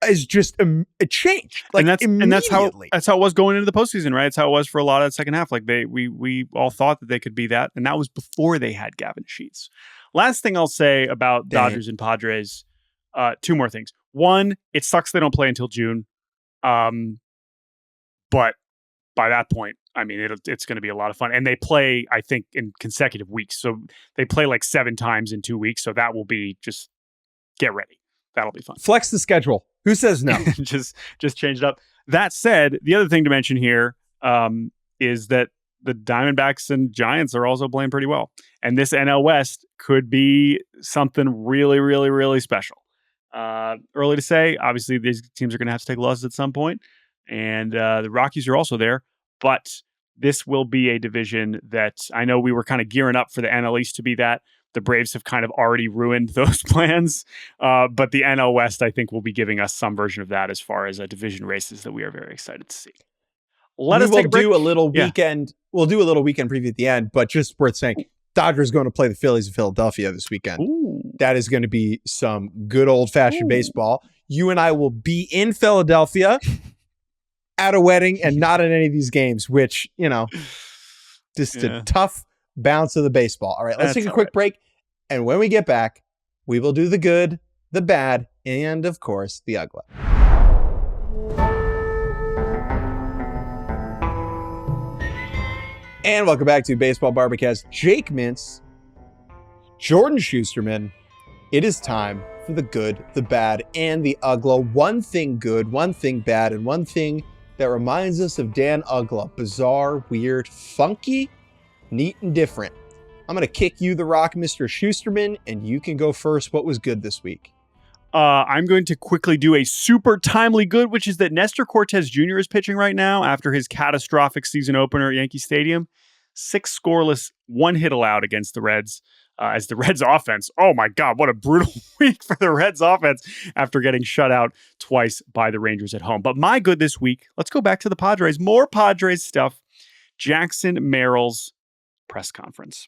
is just a change. Like, and that's how immediately. it was going into the postseason, right? It's how it was for a lot of the second half. Like we all thought that they could be that, and that was before they had Gavin Sheets. Last thing I'll say about Dodgers and Padres, two more things. One, it sucks they don't play until June, but by that point, I mean, it's going to be a lot of fun. And they play, I think, in consecutive weeks. So they play like 7 times in 2 weeks. So that will be just get ready. That'll be fun. Flex the schedule. Who says no? just change it up. That said, the other thing to mention here is that the Diamondbacks and Giants are also playing pretty well. And this NL West could be something really, really, really special. Early to say. Obviously, these teams are going to have to take losses at some point. And the Rockies are also there. But this will be a division that I know we were kind of gearing up for the NL East to be that. The Braves have kind of already ruined those plans. But the NL West, I think, will be giving us some version of that as far as division races that we are very excited to see. We'll do a little weekend. We'll do a little weekend preview at the end, but just worth saying, Dodgers going to play the Phillies in Philadelphia this weekend. Ooh. That is going to be some good old-fashioned baseball. You and I will be in Philadelphia at a wedding and not at any of these games, which, just a tough bounce of the baseball. All right, let's take a quick break. And when we get back, we will do the good, the bad, and of course, the Uggla. And welcome back to Baseball Barbacast. Jake Mintz, Jordan Shusterman. It is time for the good, the bad, and the Uggla. One thing good, one thing bad, and one thing that reminds us of Dan Uggla. Bizarre, weird, funky, neat, and different. I'm going to kick you the rock, Mr. Shusterman, and you can go first. What was good this week? I'm going to quickly do a super timely good, which is that Nestor Cortez Jr. is pitching right now after his catastrophic season opener at Yankee Stadium. 6 scoreless, 1 hit allowed against the Reds. As the Reds offense, oh my God, what a brutal week for the Reds offense after getting shut out twice by the Rangers at home. But my good this week, let's go back to the Padres. More Padres stuff. Jackson Merrill's press conference.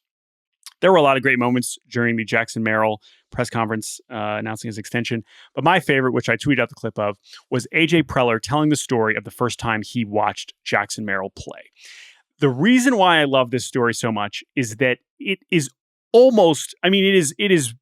There were a lot of great moments during the Jackson Merrill press conference announcing his extension. But my favorite, which I tweeted out the clip of, was AJ Preller telling the story of the first time he watched Jackson Merrill play. The reason why I love this story so much is that it is almost, it is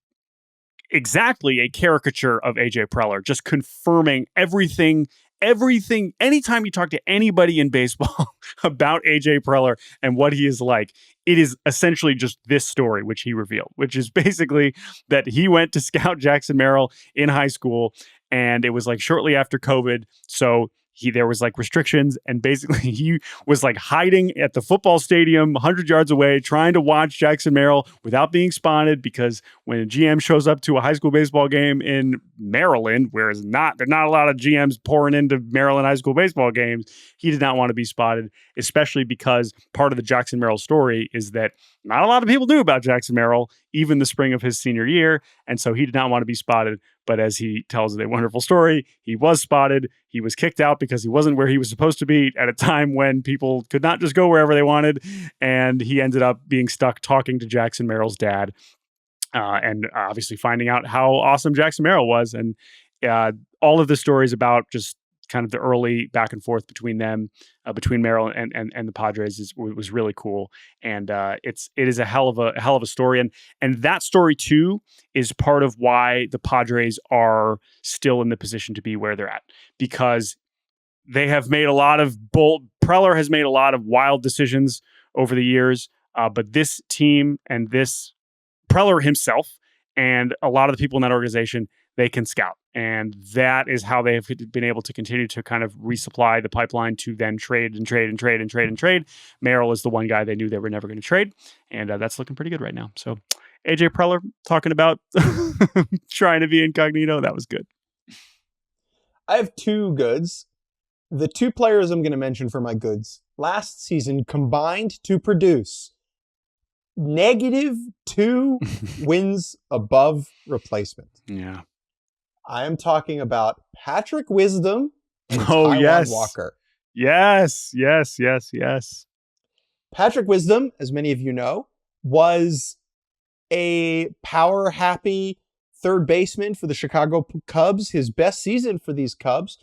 exactly a caricature of AJ Preller, just confirming everything. Anytime you talk to anybody in baseball about AJ Preller and what he is like, it is essentially just this story, which he revealed, which is basically that he went to scout Jackson Merrill in high school, and it was like shortly after COVID. So there was like restrictions, and basically he was like hiding at the football stadium 100 yards away trying to watch Jackson Merrill without being spotted, because when a GM shows up to a high school baseball game in Maryland, whereas there's not a lot of GMs pouring into Maryland high school baseball games, he did not want to be spotted, especially because part of the Jackson Merrill story is that not a lot of people knew about Jackson Merrill, even the spring of his senior year, and so he did not want to be spotted. But as he tells a wonderful story, he was spotted. He was kicked out because he wasn't where he was supposed to be at a time when people could not just go wherever they wanted. And he ended up being stuck talking to Jackson Merrill's dad and obviously finding out how awesome Jackson Merrill was. And all of the stories about just kind of the early back and forth between them, between Merrill and the Padres was really cool. And it is a hell of a story. And that story too is part of why the Padres are still in the position to be where they're at, because they have made a lot of Preller has made a lot of wild decisions over the years. But this team and this Preller himself and a lot of the people in that organization, they can scout. And that is how they have been able to continue to kind of resupply the pipeline to then trade. Merrill is the one guy they knew they were never going to trade. And that's looking pretty good right now. So AJ Preller talking about trying to be incognito. That was good. I have 2 goods. The 2 players I'm going to mention for my goods last season combined to produce -2 wins above replacement. Yeah. I am talking about Patrick Wisdom and Taijuan Walker. Yes. Patrick Wisdom, as many of you know, was a power-happy third baseman for the Chicago Cubs. His best season for these Cubs,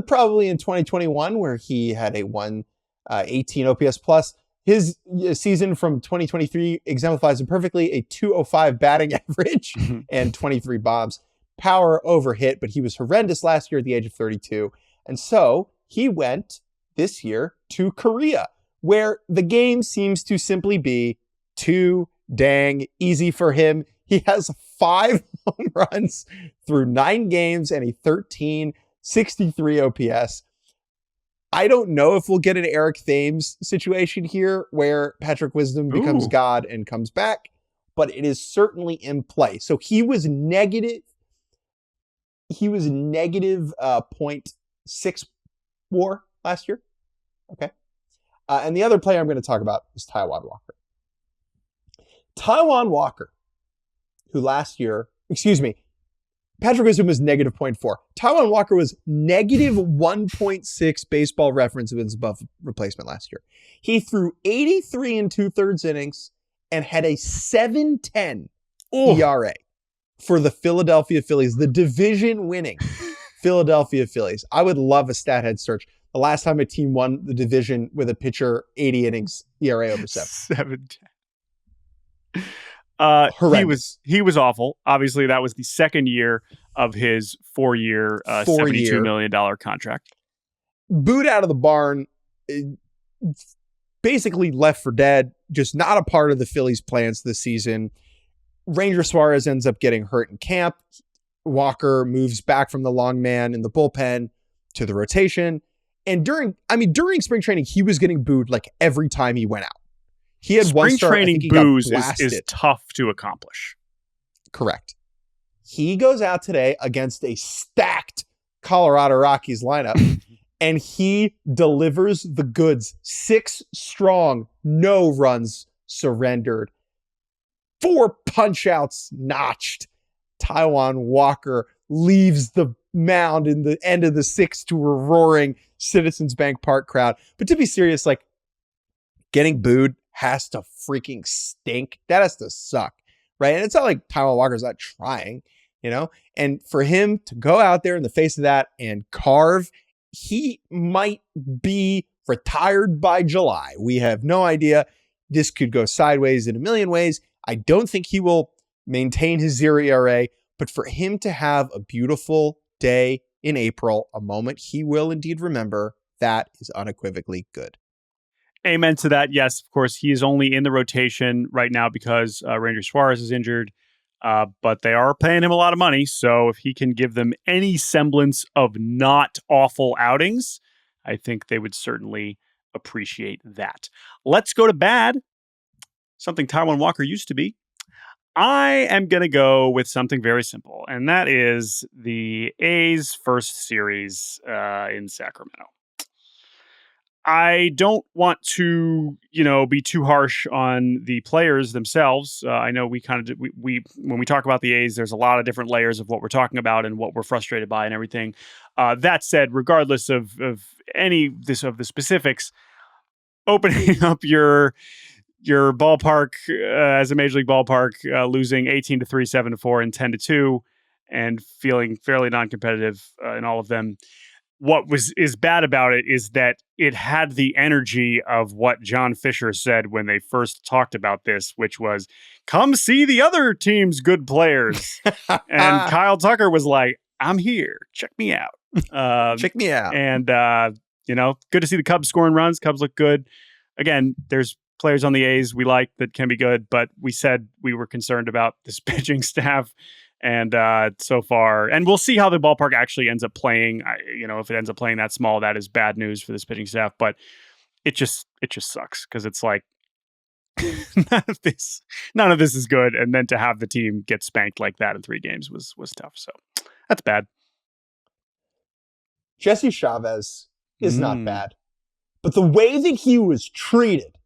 probably in 2021, where he had a 118 OPS plus. His season from 2023 exemplifies it perfectly, a 205 batting average and 23 bombs. Power over hit, but he was horrendous last year at the age of 32. And so he went this year to Korea, where the game seems to simply be too dang easy for him. He has 5 home runs through 9 games and a 1363 OPS. I don't know if we'll get an Eric Thames situation here where Patrick Wisdom becomes God and comes back, but it is certainly in play. So he was negative. He was negative 0.6 WAR last year. Okay. And the other player I'm going to talk about is Taijuan Walker. Taijuan Walker, who last year, Patrick Wisdom was negative 0.4. Taijuan Walker was negative 1.6 baseball reference wins above replacement last year. He threw 83 and 2/3 innings and had a 7.10 ERA for the Philadelphia Phillies, the division-winning Philadelphia Phillies. I would love a stat head search. The last time a team won the division with a pitcher 80 innings ERA over 7. 7.10. He was awful. Obviously, that was the second year of his 4-year, $72 million contract. Booed out of the barn, basically left for dead, just not a part of the Phillies' plans this season. Ranger Suarez ends up getting hurt in camp. Walker moves back from the long man in the bullpen to the rotation. And during spring training, he was getting booed like every time he went out. He had one start. Spring training boos is tough to accomplish. Correct. He goes out today against a stacked Colorado Rockies lineup, and he delivers the goods. 6 strong, no runs surrendered, 4 punch-outs notched. Taijuan Walker leaves the mound in the end of the 6th to a roaring Citizens Bank Park crowd. But to be serious, like, getting booed has to freaking stink. That has to suck, right? And it's not like Taijuan Walker's not trying, And for him to go out there in the face of that and carve, he might be retired by July. We have no idea. This could go sideways in a million ways. I don't think he will maintain his 0 ERA, but for him to have a beautiful day in April, a moment he will indeed remember, that is unequivocally good. Amen to that. Yes, of course, he is only in the rotation right now because Ranger Suarez is injured, but they are paying him a lot of money. So if he can give them any semblance of not awful outings, I think they would certainly appreciate that. Let's go to bad. Something Taijuan Walker used to be. I am going to go with something very simple, and that is the A's first series in Sacramento. I don't want to, be too harsh on the players themselves. I know we when we talk about the A's, there's a lot of different layers of what we're talking about and what we're frustrated by and everything. That said, regardless of any of the specifics, opening up your ballpark as a major league ballpark, losing 18-3, 7-4, and 10-2, and feeling fairly non-competitive in all of them. What is bad about it is that it had the energy of what John Fisher said when they first talked about this, which was, come see the other team's good players. And Kyle Tucker was like, I'm here. Check me out. Check me out. And, good to see the Cubs scoring runs. Cubs look good. Again, there's players on the A's we like that can be good, but we said we were concerned about this pitching staff. And so far, and we'll see how the ballpark actually ends up playing. If it ends up playing that small, that is bad news for this pitching staff. But it just sucks because it's like none of this is good. And then to have the team get spanked like that in 3 games was tough. So that's bad. Jesse Chavez is not bad, but the way that he was treated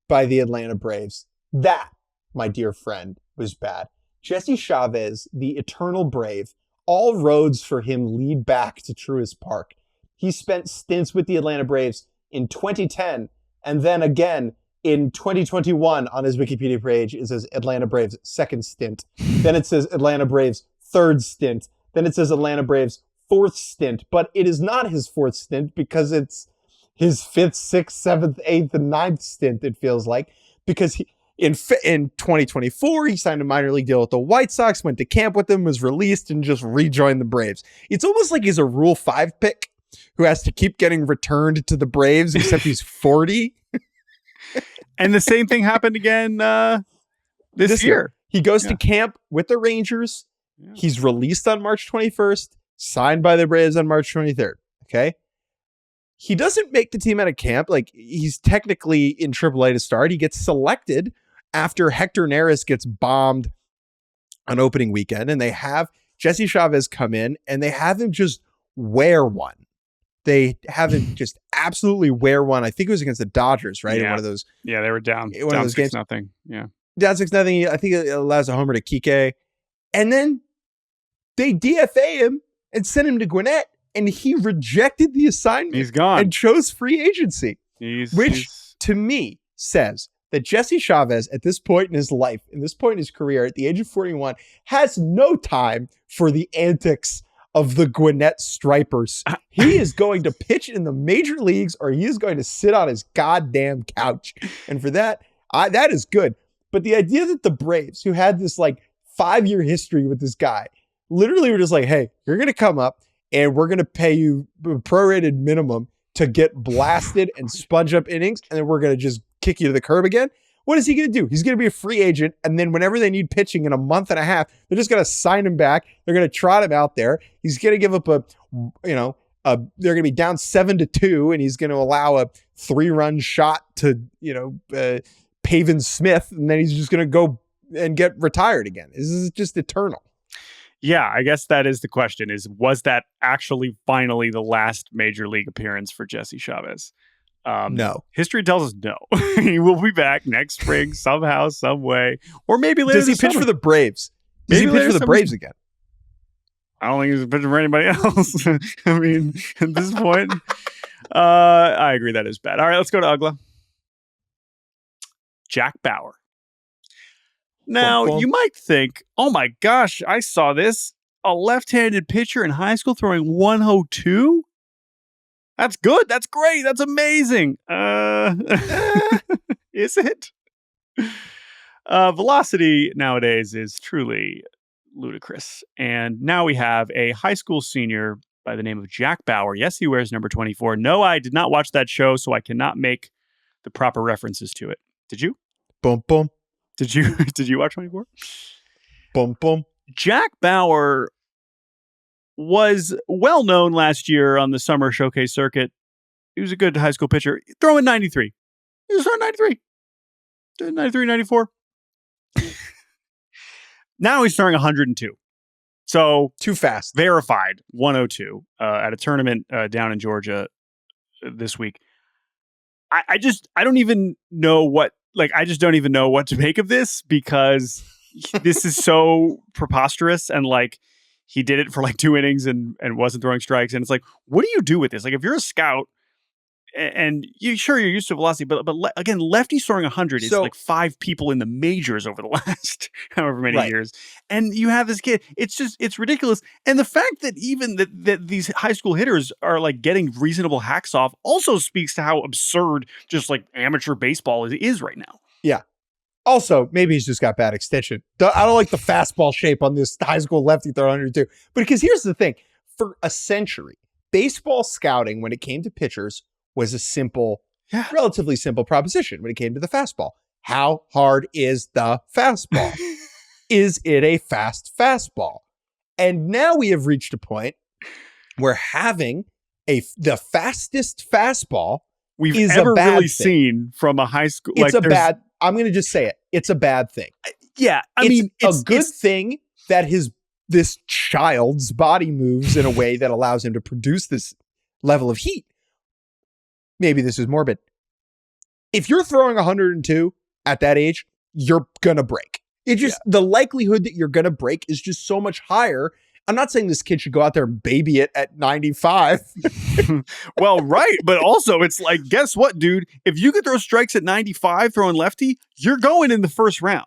by the Atlanta Braves, that, my dear friend, was bad. Jesse Chavez, the eternal Brave, all roads for him lead back to Truist Park. He spent stints with the Atlanta Braves in 2010 and then again In 2021, on his Wikipedia page, it says Atlanta Braves second stint. Then it says Atlanta Braves third stint. Then it says Atlanta Braves fourth stint. But it is not his fourth stint because it's his fifth, sixth, seventh, eighth, and ninth stint, it feels like. Because in 2024, he signed a minor league deal with the White Sox, went to camp with them, was released, and just rejoined the Braves. It's almost like he's a Rule 5 pick who has to keep getting returned to the Braves, except he's 40. And the same thing happened again this year. He goes to camp with the Rangers. Yeah. He's released on March 21st, signed by the Braves on March 23rd. Okay. He doesn't make the team out of camp. Like, he's technically in AAA to start. He gets selected after Hector Neris gets bombed on opening weekend, and they have Jesse Chavez come in and they have him just wear one. They have him just absolutely wear one. I think it was against the Dodgers, right? Yeah. In one of those. Yeah, they were down. One of those games. 6-0. Yeah. Down 6-0. I think it allows a homer to Kike. And then they DFA him and sent him to Gwinnett, and he rejected the assignment. He's gone. And chose free agency. Which to me says that Jesse Chavez at this point in his life, in this point in his career, at the age of 41, has no time for the antics of the Gwinnett Stripers. He is going to pitch in the major leagues, or he is going to sit on his goddamn couch. And for that, that is good. But the idea that the Braves, who had this like 5-year history with this guy, literally were just like, hey, you're going to come up and we're going to pay you a prorated minimum to get blasted and sponge up innings, and then we're going to just kick you to the curb again. What is he going to do? He's going to be a free agent, and then whenever they need pitching in a month and a half, they're just going to sign him back. They're going to trot him out there. He's going to give up they're going to be down 7-2, and he's going to allow a 3-run shot to, Pavin Smith, and then he's just going to go and get retired again. This is just eternal. Yeah, I guess that is the question, was that actually finally the last major league appearance for Jesse Chavez? No. History tells us no. He will be back next spring somehow, some way. Or maybe later. Does he pitch for the Braves? Does he pitch for the Braves again? I don't think he's pitching for anybody else. I mean, at this point, I agree that is bad. All right, let's go to Uggla. Jack Bauer. Now, you might think, oh my gosh, I saw this. A left-handed pitcher in high school throwing 102? That's good. That's great. That's amazing. Is it? Velocity nowadays is truly ludicrous. And now we have a high school senior by the name of Jack Bauer. Yes, he wears number 24. No, I did not watch that show, so I cannot make the proper references to it. Did you? Boom, boom. Did you watch 24? Boom, boom. Jack Bauer was well known last year on the summer showcase circuit. He was a good high school pitcher. Throwing 93. He was throwing 93. 93, 94. Now he's throwing 102. So too fast. Verified 102 at a tournament down in Georgia this week. I don't even know what to make of this, because this is so preposterous, and like he did it for like 2 innings and wasn't throwing strikes. And it's like, what do you do with this? Like, if you're a scout and you're used to velocity, but again, lefty throwing 100 is like 5 people in the majors over the last however many years. And you have this kid, it's ridiculous. And the fact that even that these high school hitters are like getting reasonable hacks off also speaks to how absurd just like amateur baseball is right now. Yeah. Also, maybe he's just got bad extension. I don't like the fastball shape on this high school lefty throw 102. But because here's the thing, for a century, baseball scouting, when it came to pitchers, was a relatively simple proposition when it came to the fastball. How hard is the fastball? Is it a fast fastball? And now we have reached a point where having the fastest fastball we've ever really seen from a high school. I'm going to just say it. It's a bad thing. Yeah. It's a good thing that this child's body moves in a way that allows him to produce this level of heat. Maybe this is morbid. If you're throwing 102 at that age, you're going to break. The likelihood that you're going to break is just so much higher. I'm not saying this kid should go out there and baby it at 95. Well, right. But also it's like, guess what, dude? If you could throw strikes at 95 throwing lefty, you're going in the first round.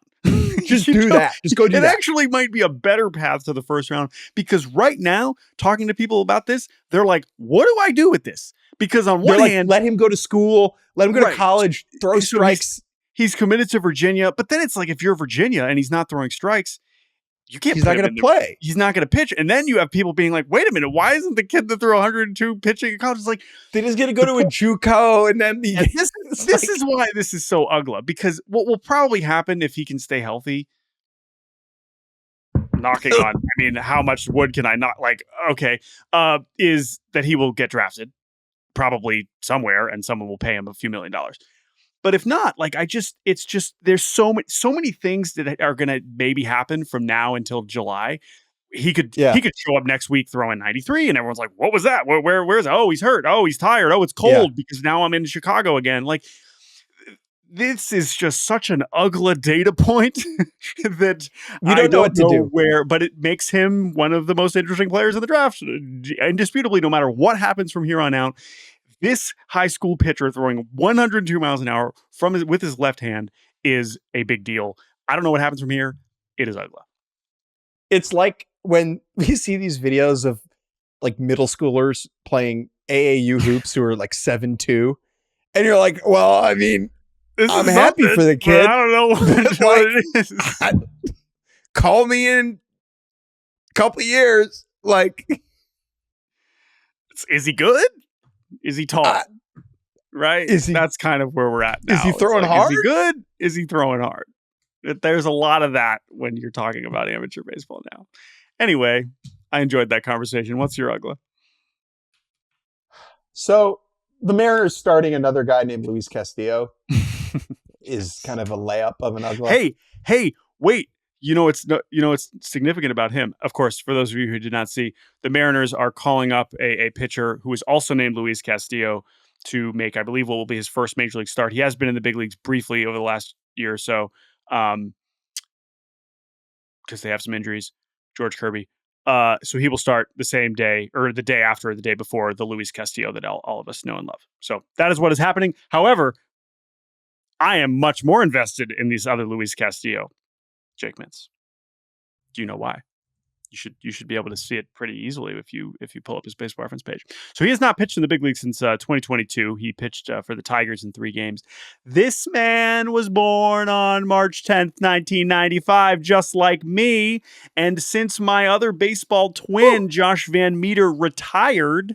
Just do that. Just go do that. It actually might be a better path to the first round, because right now, talking to people about this, they're like, what do I do with this? Because on one hand, let him go to school, let him go to college, throw strikes. He's committed to Virginia, but then it's like, if you're Virginia and he's not throwing strikes, you can't. He's not going to play. He's not going to pitch. And then you have people being like, wait a minute, why isn't the kid that threw 102 pitching in college? It's like, they just going to go to a JUCO, and then this is why this is so Uggla, because what will probably happen if he can stay healthy, knocking on, I mean, how much wood can I not, like, okay, is that he will get drafted probably somewhere and someone will pay him a few $1 million. But if not, like, it's just, there's so many things that are going to maybe happen from now until July. He could show up next week throwing 93 and everyone's like, what was that? Where's, oh, he's hurt. Oh, he's tired. Oh, it's cold because now I'm in Chicago again. Like, this is just such an Uggla data point that we don't know what to do. But it makes him one of the most interesting players in the draft. Indisputably, no matter what happens from here on out, this high school pitcher throwing 102 miles an hour with his left hand is a big deal. I don't know what happens from here. It is Uggla. It's like when we see these videos of like middle schoolers playing AAU hoops who are like 7'2", and you're like, well, I mean, I'm happy for the kid. I don't know what it is. Call me in a couple of years. Like, is he good? Is he tall? Right? That's kind of where we're at now. Is he throwing hard? Is he good? Is he throwing hard? There's a lot of that when you're talking about amateur baseball now. Anyway, I enjoyed that conversation. What's your Uggla? So the Mariners starting another guy named Luis Castillo is kind of a layup of an Uggla. Hey, wait. You know what's significant about him? Of course, for those of you who did not see, the Mariners are calling up a pitcher who is also named Luis Castillo to make, I believe, what will be his first major league start. He has been in the big leagues briefly over the last year or so, because they have some injuries. George Kirby. So he will start the same day or the day after, the day before the Luis Castillo that all of us know and love. So that is what is happening. However, I am much more invested in this other Luis Castillo. Jake Mintz. Do you know why? You should be able to see it pretty easily if you pull up his Baseball Reference page. So he has not pitched in the big league since 2022. He pitched for the Tigers in 3 games. This man was born on March 10th, 1995, just like me. And since my other baseball twin, Josh Van Meter, retired,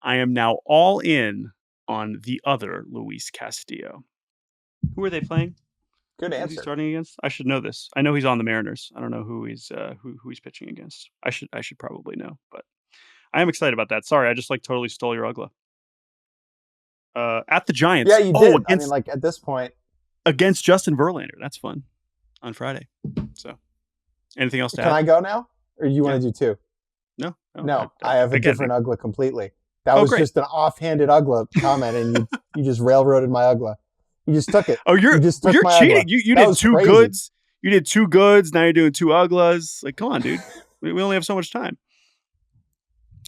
I am now all in on the other Luis Castillo. Who are they playing? Good answer. Who's he starting against? I should know this. I know he's on the Mariners. I don't know who he's pitching against. I should probably know, but I am excited about that. Sorry, I just totally stole your Uggla. At the Giants. Yeah, you did. I mean, at this point, against Justin Verlander. That's fun on Friday. So, anything else to add? Can I go now, or you want to do 2? No. I have a different Uggla completely. That was just an offhanded Uggla comment, and you just railroaded my Uggla. You just took it. Oh, you're cheating. You did 2 crazy. goods. You did 2 goods. Now you're doing 2 Ugglas. Like, come on, dude. We only have so much time.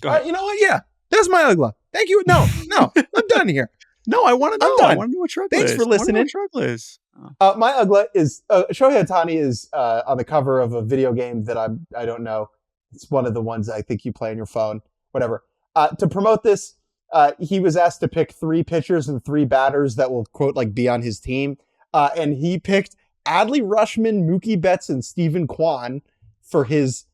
Go ahead. You know what? Yeah, that's my Uggla. Thank you. No, I'm done here. No, I want to know. I want to know what your Uggla is. Thanks for listening. What your Uggla is. My Uggla is Shohei Ohtani is on the cover of a video game that I don't know. It's one of the ones I think you play on your phone. Whatever. To promote this. He was asked to pick 3 pitchers and 3 batters that will, quote, be on his team. And he picked Adley Rutschman, Mookie Betts, and Stephen Kwan for his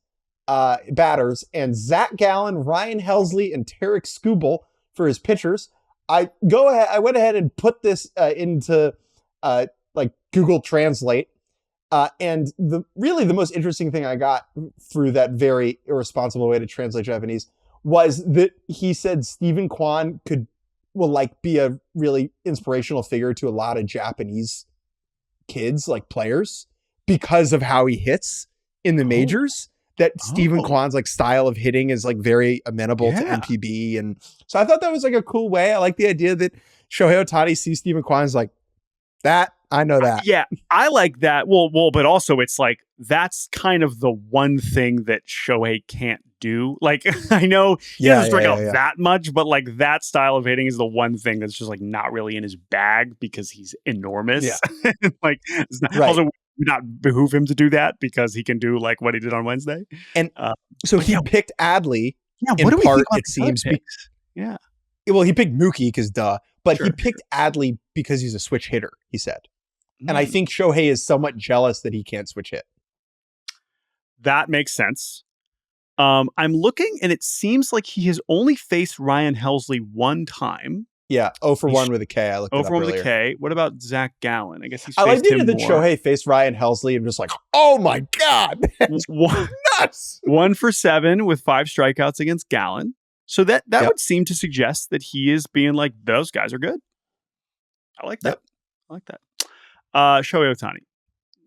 batters, and Zach Gallen, Ryan Helsley, and Tarek Skubal for his pitchers. I went ahead and put this into Google Translate. And the most interesting thing I got through that very irresponsible way to translate Japanese was that he said Stephen Kwan will be a really inspirational figure to a lot of Japanese kids, players, because of how he hits in the majors. That Stephen Kwan's style of hitting is very amenable to MPB. And so I thought that was a cool way. I like the idea that Shohei Ohtani sees Stephen Kwan's that I know that. Yeah, I like that. Well, but also it's like that's kind of the one thing that Shohei can't do. Like I know he doesn't strike out that much, but like that style of hitting is the one thing that's just like not really in his bag because he's enormous. Yeah. Like it's not, also would not behoove him to do that because he can do like what he did on Wednesday. And so he picked Adley. Yeah, in what do we part, think about it seems. Yeah. Well, he picked Mookie because but he picked Adley because he's a switch hitter, he said. And I think Shohei is somewhat jealous that he can't switch hit. That makes sense. I'm looking, and it seems like he has only faced Ryan Helsley one time. Yeah, 0 for 1 with a K. I looked it up 0 for 1 earlier. with a K. What about Zach Gallen? I guess he's I faced him more. that Shohei faced Ryan Helsley and just like, oh my God, that's nuts. 1 for 7 with 5 strikeouts against Gallen. So that would seem to suggest that he is being like, those guys are good. I like that. Yep. I like that. Shohei Ohtani,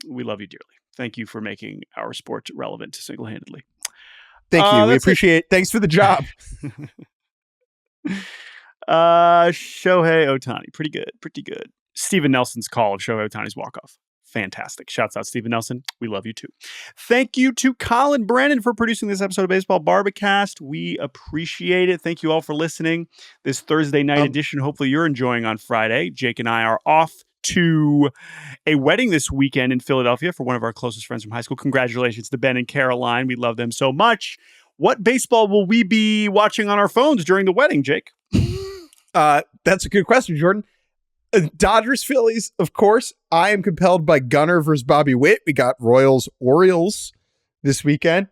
we love you dearly. Thank you for making our sport relevant single-handedly. Thank you. We appreciate it. Thanks for the job. Shohei Ohtani, pretty good. Steven Nelson's call of Shohei Ohtani's walk-off. Fantastic. Shouts out, Steven Nelson. We love you too. Thank you to Colin Brennan for producing this episode of Baseball Barbacast. We appreciate it. Thank you all for listening. This Thursday night edition, hopefully you're enjoying on Friday. Jake and I are off to a wedding this weekend in Philadelphia for one of our closest friends from high school. Congratulations to Ben and Caroline. We love them so much. What baseball will we be watching on our phones during the wedding, Jake? That's a good question, Jordan. Dodgers, Phillies, of course. I am compelled by Gunnar versus Bobby Witt. We got Royals, Orioles this weekend.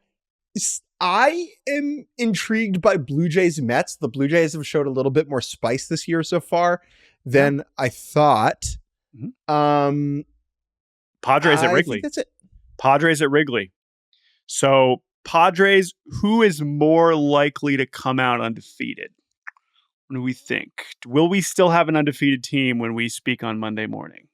I am intrigued by Blue Jays, Mets. The Blue Jays have showed a little bit more spice this year so far than I thought. Padres at Wrigley. That's it. Padres at Wrigley. So Padres, who is more likely to come out undefeated? What do we think? Will we still have an undefeated team when we speak on Monday morning?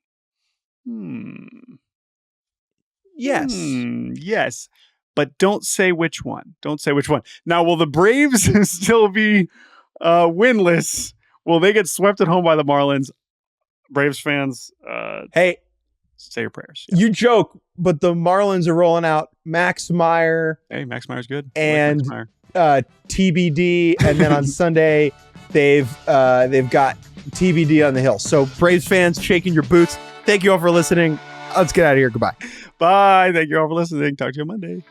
Yes. Yes. But don't say which one. Now, will the Braves still be winless? Will they get swept at home by the Marlins? Braves fans, hey, say your prayers. Yeah. You joke, but the Marlins are rolling out Max Meyer. Hey, Max Meyer's good. And TBD. And then on Sunday, they've got TBD on the hill. So Braves fans, shaking your boots. Thank you all for listening. Let's get out of here. Goodbye. Bye. Thank you all for listening. Talk to you on Monday.